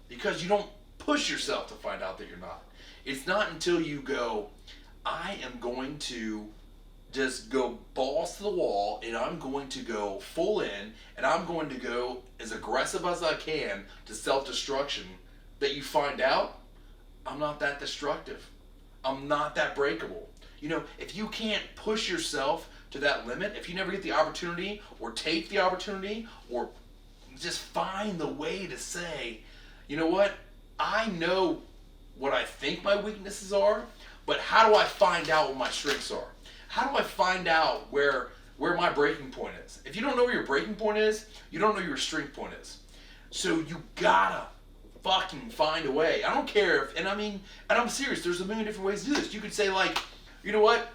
because you don't push yourself to find out that you're not. It's not until you go, I am going to just go balls to the wall, and I'm going to go full in, and I'm going to go as aggressive as I can to self-destruction, that you find out I'm not that destructive. I'm not that breakable. If you can't push yourself to that limit, if you never get the opportunity or take the opportunity or just find the way to say, you know what, I know what I think my weaknesses are, but how do I find out what my strengths are? How do I find out where my breaking point is? If you don't know where your breaking point is, you don't know your strength point is. So you gotta fucking find a way. I don't care if, and I'm serious. There's a million different ways to do this. You could say like, you know what?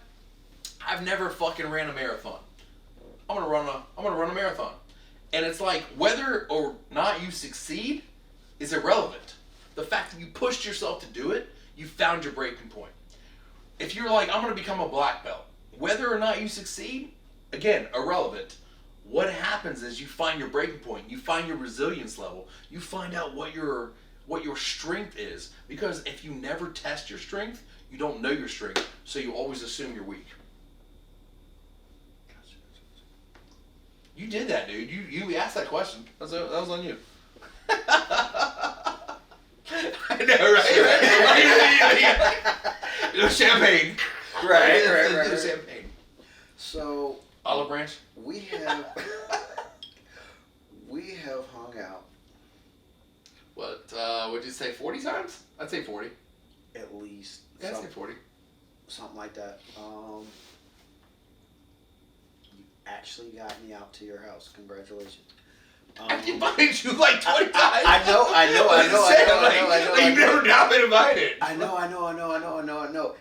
I've never fucking ran a marathon. I'm gonna run a marathon, and it's like whether or not you succeed is irrelevant. The fact that you pushed yourself to do it, you found your breaking point. If you're like, I'm gonna become a black belt, whether or not you succeed, again, irrelevant. What happens is you find your breaking point, you find your resilience level, you find out what your strength is. Because if you never test your strength, you don't know your strength, so you always assume you're weak. You did that, dude. You asked that question. That was on you. I know, right? Champagne. Right. Champagne. So Olive branch. we have hung out What would you say? 40 times? I'd say 40. at least Yeah, I'd say 40. something like that. You actually got me out to your house. Congratulations. I've invited you like 20 times. I know. You've never not been invited. I know.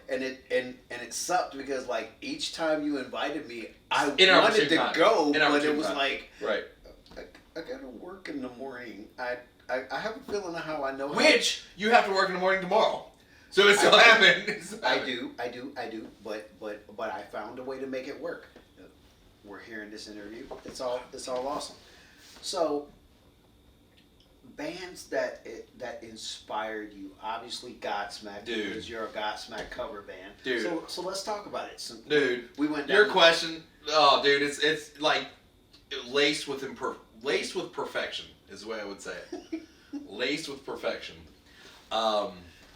And it sucked because like each time you invited me, I wanted to go, but it was like, right. I gotta work in the morning. I have a feeling of how I know. Which you have to work in the morning tomorrow, so it still happens. I do. But I found a way to make it work. We're here in this interview. It's all awesome. So, bands that inspired you, obviously Godsmack, Dude. because you're a Godsmack cover band. Dude. So let's talk about it. So Dude, we went down your question. Oh, dude, it's like laced with perfection is the way I would say it. Laced with perfection.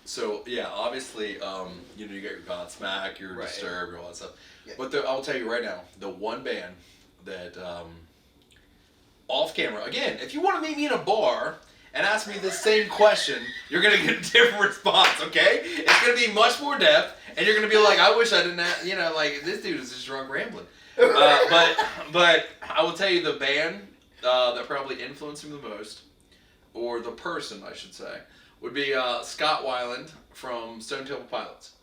So yeah, obviously, you got your Godsmack, your Right. Disturbed, all that stuff. Yeah. But I'll tell you right now, the one band that off camera, again, if you want to meet me in a bar and ask me the same question, you're gonna get a different response. Okay, it's gonna be much more depth, and you're gonna be like, I wish I didn't have, like this dude is just drunk rambling. But I will tell you the band that probably influenced me the most, or the person I should say, would be Scott Weiland from Stone Temple Pilots.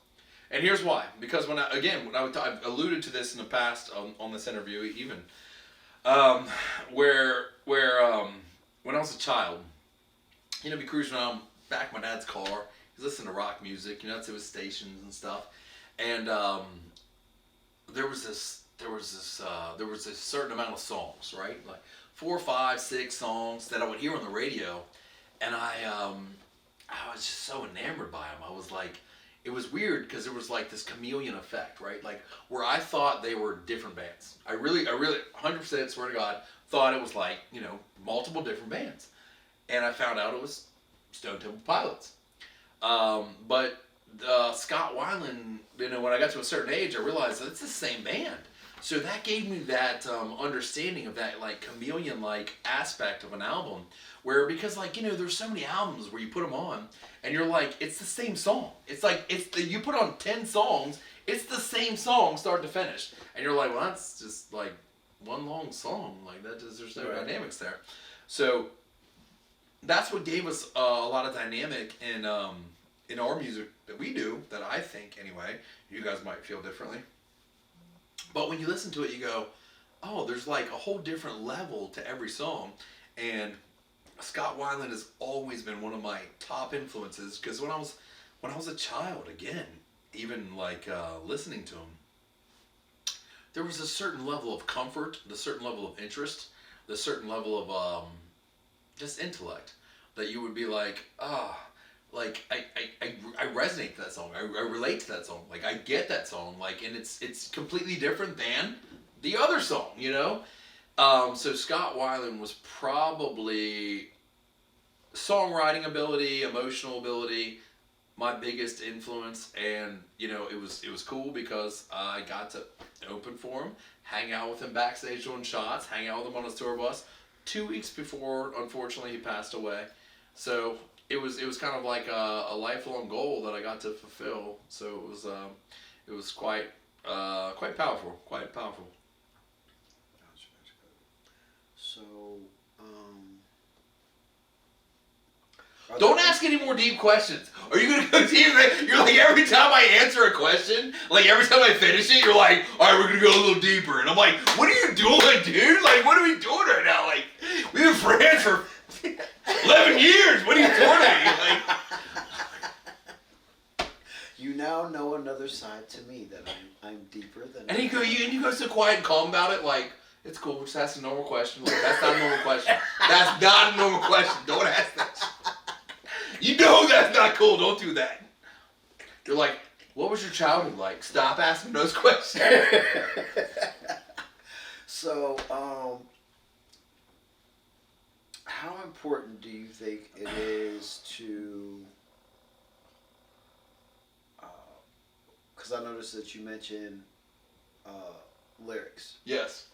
And here's why. Because I've alluded to this in the past on this interview even, where when I was a child, be cruising around back in my dad's car, he's listening to rock music, to his stations and stuff, and there was this certain amount of songs, right? Like 4, 5, 6 songs that I would hear on the radio, and I was just so enamored by them. I was like, it was weird because there was like this chameleon effect, right? Like where I thought they were different bands. I really 100% swear to God thought it was like, multiple different bands. And I found out it was Stone Temple Pilots. But Scott Weiland, when I got to a certain age, I realized that it's the same band. So that gave me that understanding of that like chameleon-like aspect of an album, where because there's so many albums where you put them on and you're like, it's the same song. It's like you put on 10 songs, it's the same song start to finish, and you're like, well, that's just like one long song. Like there's no dynamics there. So that's what gave us a lot of dynamic in our music that we do. That I think anyway, you guys might feel differently. But when you listen to it, you go, oh, there's like a whole different level to every song. And Scott Weiland has always been one of my top influences, because when I was a child, again, even like listening to him, there was a certain level of comfort, a certain level of interest, a certain level of just intellect that you would be like, like I resonate to that song. I relate to that song. Like I get that song. Like, and it's completely different than the other song, So Scott Weiland was probably songwriting ability, emotional ability, my biggest influence. And it was cool because I got to open for him, hang out with him backstage doing shots, hang out with him on his tour bus. 2 weeks before, unfortunately, he passed away. So it was kind of like a lifelong goal that I got to fulfill. So it was quite powerful, quite powerful. So, Don't ask any more deep questions. Are you gonna go deep? You're like, every time I answer a question, like every time I finish it, you're like, all right, we're gonna go a little deeper. And I'm like, what are you doing, dude? Like, what are we doing right now? Like, we've been friends for 11 years. What are you doing at me? Like, you now know another side to me that I'm deeper than. and you go so quiet and calm about it, like. It's cool. Just ask a normal question. Like, that's not a normal question. That's not a normal question. Don't ask that. You know that's not cool. Don't do that. You're like, what was your childhood like? Stop asking those questions. So, how important do you think it is to? Because I noticed that you mentioned lyrics. Yes.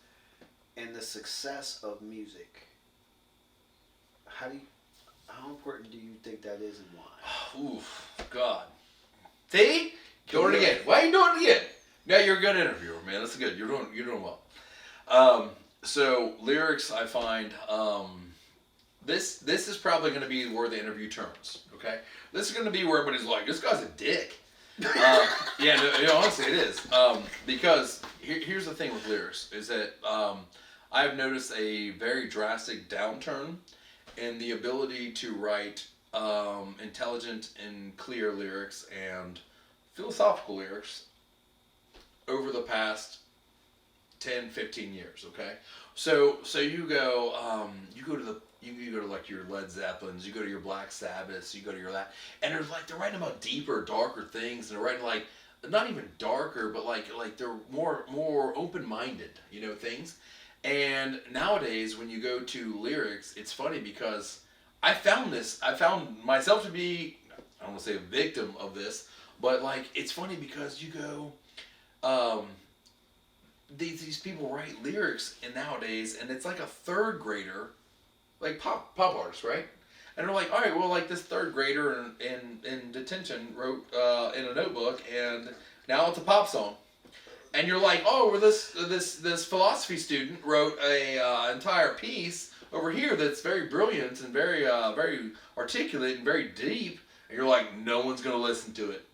And the success of music. How important do you think that is and why? Oof, God. See? Doing it again. Why are you doing it again? No, you're a good interviewer, man. That's good. You're doing well. So lyrics, I find this is probably going to be where the interview turns. Okay, this is going to be where everybody's like, this guy's a dick. Yeah, no, honestly, it is. Because here's the thing with lyrics is that I have noticed a very drastic downturn in the ability to write intelligent and clear lyrics and philosophical lyrics over the past 10, 15 years, okay? So you go to like your Led Zeppelins, you go to your Black Sabbaths, you go to your that, and they're writing about deeper, darker things, and they're writing like not even darker, but like they're more open-minded, things. And nowadays, when you go to lyrics, it's funny because I found myself to be, I don't want to say a victim of this, but like it's funny because you go, these people write lyrics nowadays, and it's like a third grader, like pop artists, right? And they're like, all right, well, like this third grader in detention wrote in a notebook, and now it's a pop song. And you're like, oh, well, this philosophy student wrote a entire piece over here that's very brilliant and very articulate and very deep. And you're like, no one's gonna listen to it.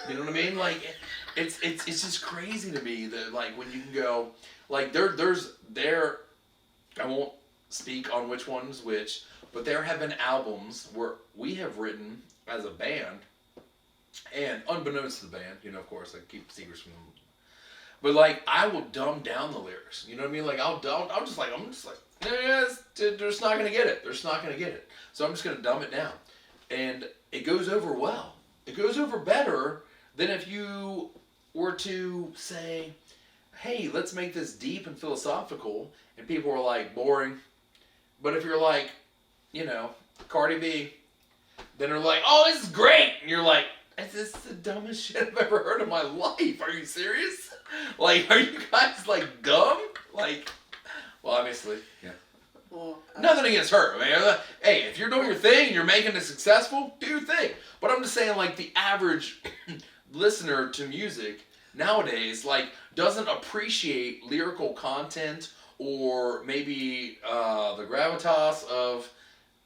You know what I mean? Like, it's just crazy to me that like when you can go like there's I won't speak on which one's which, but there have been albums where we have written as a band, and unbeknownst to the band, of course, I keep secrets from them. But like I will dumb down the lyrics. You know what I mean? Like I'm just like, they're just not gonna get it. They're just not gonna get it. So I'm just gonna dumb it down, and it goes over well. It goes over better than if you were to say, "Hey, let's make this deep and philosophical," and people were like, "Boring." But if you're like, Cardi B, then they're like, "Oh, this is great," and you're like, "Is this the dumbest shit I've ever heard in my life? Are you serious? Like, are you guys like dumb? Like, well, obviously, yeah. Well, nothing against her, man. Hey, if you're doing your thing and you're making it successful, do your thing. But I'm just saying, like, the average listener to music nowadays, like, doesn't appreciate lyrical content or maybe the gravitas of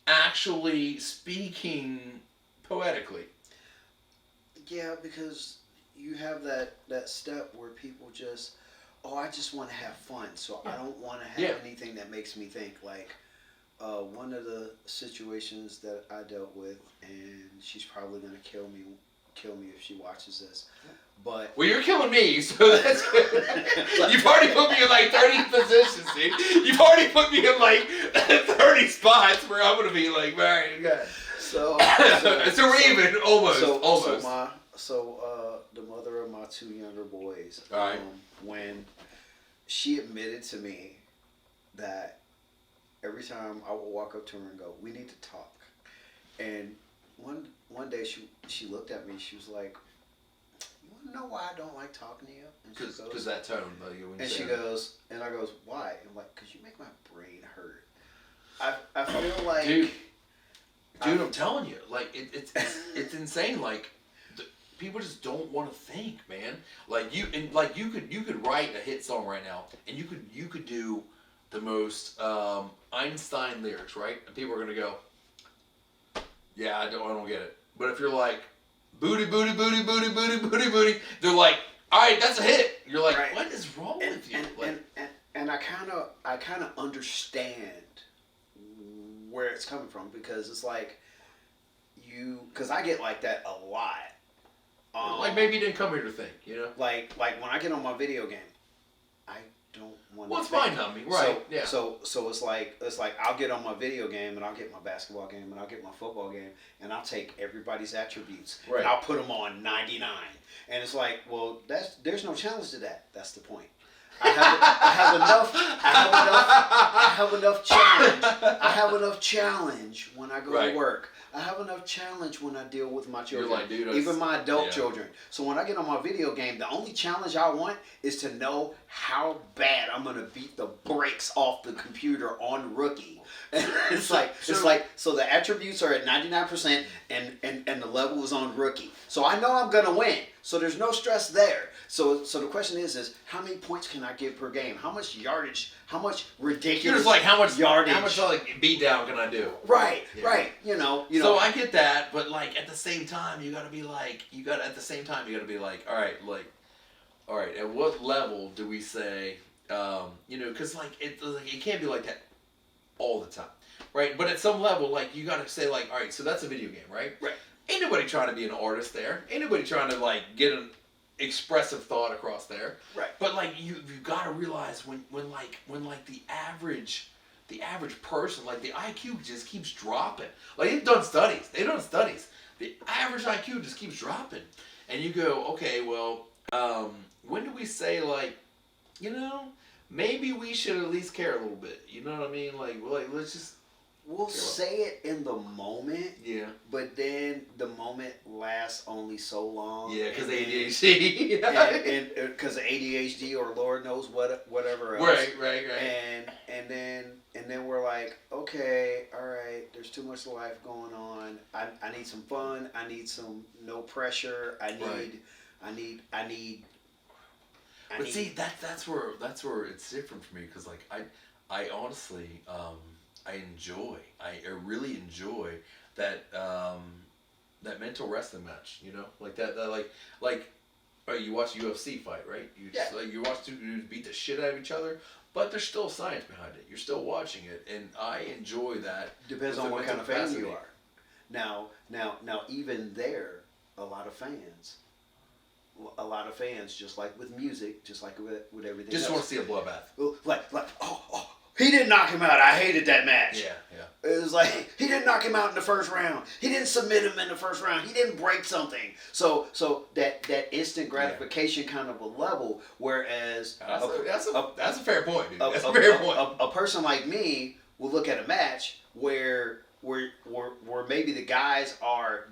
actually speaking poetically. Yeah, because you have that step where people just, I just want to have fun, so I don't want to have anything that makes me think. Like, one of the situations that I dealt with, and she's probably going to kill me if she watches this, but... Well, you're killing me, so that's good. You've already put me in like 30 positions, dude. You've already put me in like 30 spots where I'm going to be like, all right, good. So we're even, almost. So the mother of my two younger boys, right. When she admitted to me that every time I would walk up to her and go, "We need to talk," and one day she looked at me, she was like, "You want to know why I don't like talking to you?" Because that tone, like, and she goes, and I goes, "Why?" And I'm like, "Because you make my brain hurt." I feel like, dude, I'm telling you, like it's insane, like. People just don't want to think, man. Like you could write a hit song right now, and you could do the most Einstein lyrics, right? And people are gonna go, Yeah, I don't get it. But if you're like, booty, booty, booty, booty, booty, booty, booty, they're like, all right, that's a hit. You're like, Right. what is wrong with you? And I kind of understand where it's coming from, because it's like because I get like that a lot. Like maybe you didn't come here to think, you know? Like when I get on my video game, I don't want. Well, it's fine, Tommy. Right? Yeah. So it's like I'll get on my video game and I'll get my basketball game and I'll get my football game and I'll take everybody's attributes and I'll put them on 99. And it's like, well, there's no challenge to that. That's the point. I have enough challenge. I have enough challenge when I go to work. I have enough challenge when I deal with my children, You're like, dude, even my adult children. So when I get on my video game, the only challenge I want is to know how bad I'm gonna beat the brakes off the computer on rookie. And so the attributes are at 99% and the level is on rookie. So I know I'm gonna win. So there's no stress there. So the question is how many points can I get per game? How much yardage? How much ridiculous? You're just like, how much yardage? How much like beat down can I do? Right. You know. So I get that, but like at the same time, you gotta be like, all right, at what level do we say, because like it can't be like that all the time, right? But at some level, like you gotta say like, all right, so that's a video game, right? Right. Ain't nobody trying to be an artist there. Ain't nobody trying to like get an expressive thought across there. Right. But like you've got to realize when the average person, like the IQ just keeps dropping. Like they've done studies. The average IQ just keeps dropping, and you go, okay, well, when do we say like, maybe we should at least care a little bit? You know what I mean? Like let's just. We'll say it in the moment. Yeah. But then the moment lasts only so long. Yeah, because ADHD. and because of ADHD or Lord knows whatever else. Right. And then we're like, okay, all right. There's too much life going on. I need some fun. I need some no pressure. But see, that's where it's different for me, because like I honestly I really enjoy that that mental wrestling match, like that like you watch a UFC fight, right? You watch two dudes beat the shit out of each other, but there's still science behind it. You're still watching it, and I enjoy that. Depends on what kind of fan you are. Now, even there, a lot of fans, just like with music, just like with everything. Just want to see a bloodbath. Like, he didn't knock him out. I hated that match. Yeah. It was like, he didn't knock him out in the first round. He didn't submit him in the first round. He didn't break something. So that instant gratification kind of a level, whereas... That's a fair point, dude. That's a fair point. A person like me will look at a match where maybe the guys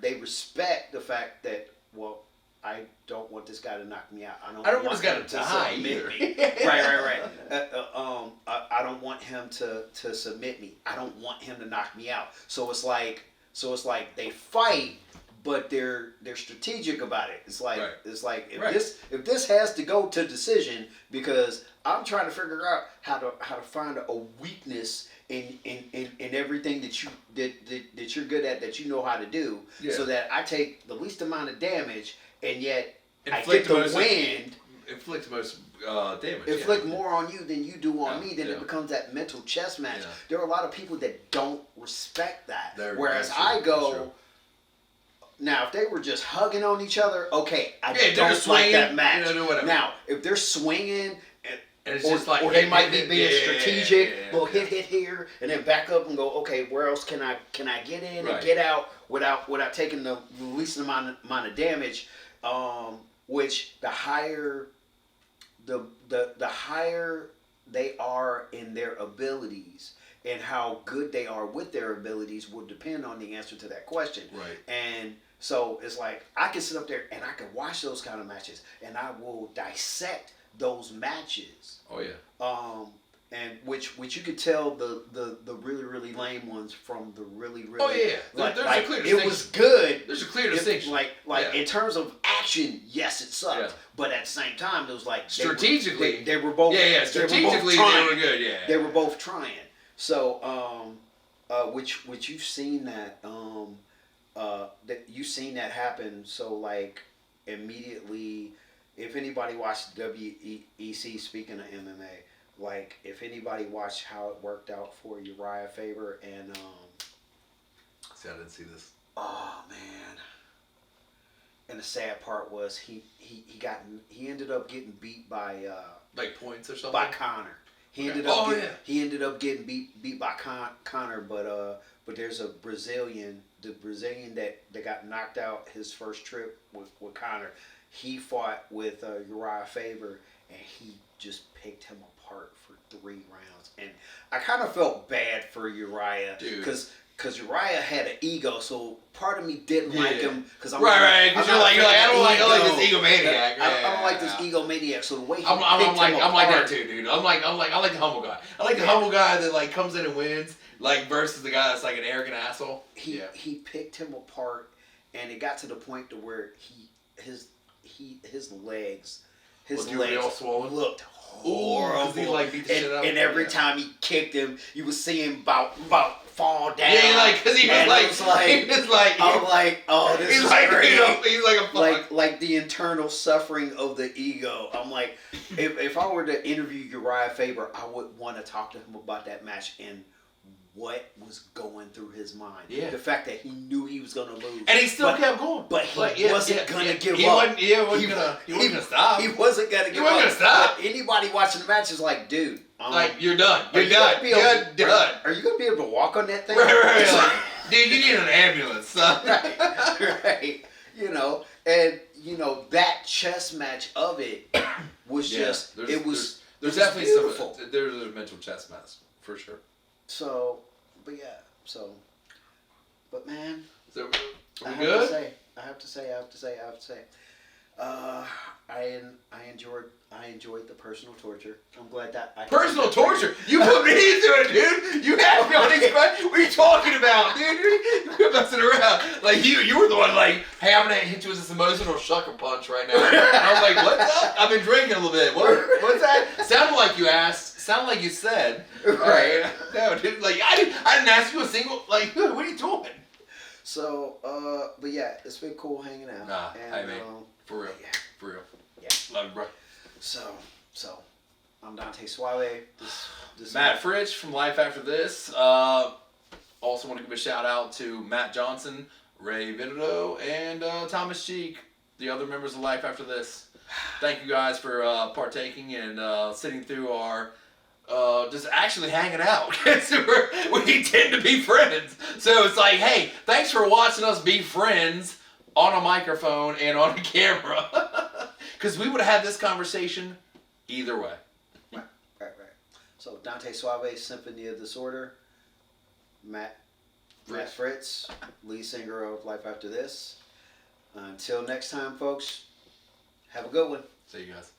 they respect the fact that, well, I don't want this guy to knock me out. I don't want this guy to die either. Right. I don't want him to submit me. I don't want him to knock me out. So it's like they fight, but they're strategic about it. It's like if this has to go to decision, because I'm trying to figure out how to find a weakness in everything that you're good at, that you know how to do, so that I take the least amount of damage. And yet, I get the wind. Inflict most damage. Inflict more on you than you do on me. Then it becomes that mental chess match. Yeah. There are a lot of people that don't respect that. Whereas I go, now if they were just hugging on each other, okay, I don't like that match. Now, if they're swinging, and it's just like, or they might be being strategic, little hit here, and then back up and go, okay, where else can I get in and get out without taking the least amount of damage. Which the higher they are in their abilities and how good they are with their abilities will depend on the answer to that question. Right. And so it's like, I can sit up there and I can watch those kind of matches and I will dissect those matches. Oh yeah. And which you could tell the really, really lame ones from the really, really... Oh, yeah. There's a clear distinction. It was good. There's a clear distinction. In terms of action, yes, it sucked. Yeah. But at the same time, it was like... Strategically... They were both... Yeah. Strategically, they were good, yeah. They were both trying. So, which you've seen that... that you seen that happen. So like immediately, if anybody watched WEC, speaking of MMA, like if anybody watched how it worked out for Uriah Faber and See, I didn't see this. oh man. And the sad part was he ended up getting beat by Like points or something? by Connor. He ended up getting beat by Connor, but there's a Brazilian, the Brazilian that got knocked out his first trip with Connor. He fought with Uriah Faber, and he just picked him apart for 3 rounds. And I kind of felt bad for Uriah because Uriah had an ego, so part of me didn't like him because I'm right. Because you're like I don't like this egomaniac. I don't like this egomaniac. So the way I'm like that too, dude. I like the humble guy. I like the humble guy that like comes in and wins, like versus the guy that's like an arrogant asshole. He picked him apart, and it got to the point to where his legs all swollen? looked horrible. He like beat the shit out of him. And every time he kicked him, you would see him about fall down. Yeah, like because he was like I'm like, oh, this is like, great. You know, he's like a fuck. Like the internal suffering of the ego. I'm like, if I were to interview Uriah Faber, I would want to talk to him about that match and what was going through his mind. Yeah. The fact that he knew he was going to lose. And he still kept going. But he wasn't going to give up. He wasn't going to stop. He wasn't going to give up. He wasn't going to stop. But anybody watching the match is like, dude. Like, you're done. You're done. Are you going to be able to walk on that thing? Right. Like, dude, you need an ambulance, son. Right. You know, and, you know, that chess match of it was just, there's definitely beautiful. There's a mental chess match, for sure. So, but yeah, but man, So, I we good? have to say, I enjoyed the personal torture. I'm glad that personal torture. You put me into it, dude. You had me on these questions. What are you talking about, dude? You're messing around. Like you were the one like, hey, I'm gonna hit you with this emotional sucker punch right now. And I was like, what's up? I've been drinking a little bit. What's that? Sounded like you asked. Sounded like you said. Right. No, dude. Like I didn't ask you a single. Like, what are you doing? So, but yeah, it's been cool hanging out. Nah, and, hey, man. For real. Yeah. For real. Yeah. Love you, bro. So, I'm Dante Suave. This Matt Fritsch from Life After This. Also want to give a shout out to Matt Johnson, Ray Vitito, and Thomas Cheek, the other members of Life After This. Thank you guys for partaking and sitting through our just actually hanging out. We tend to be friends. So it's like, hey, thanks for watching us be friends on a microphone and on a camera. Because we would have had this conversation either way. Right. So Dante Suave, Symphony of Disorder. Matt Fritsch, lead singer of Life After This. Until next time, folks, have a good one. See you guys.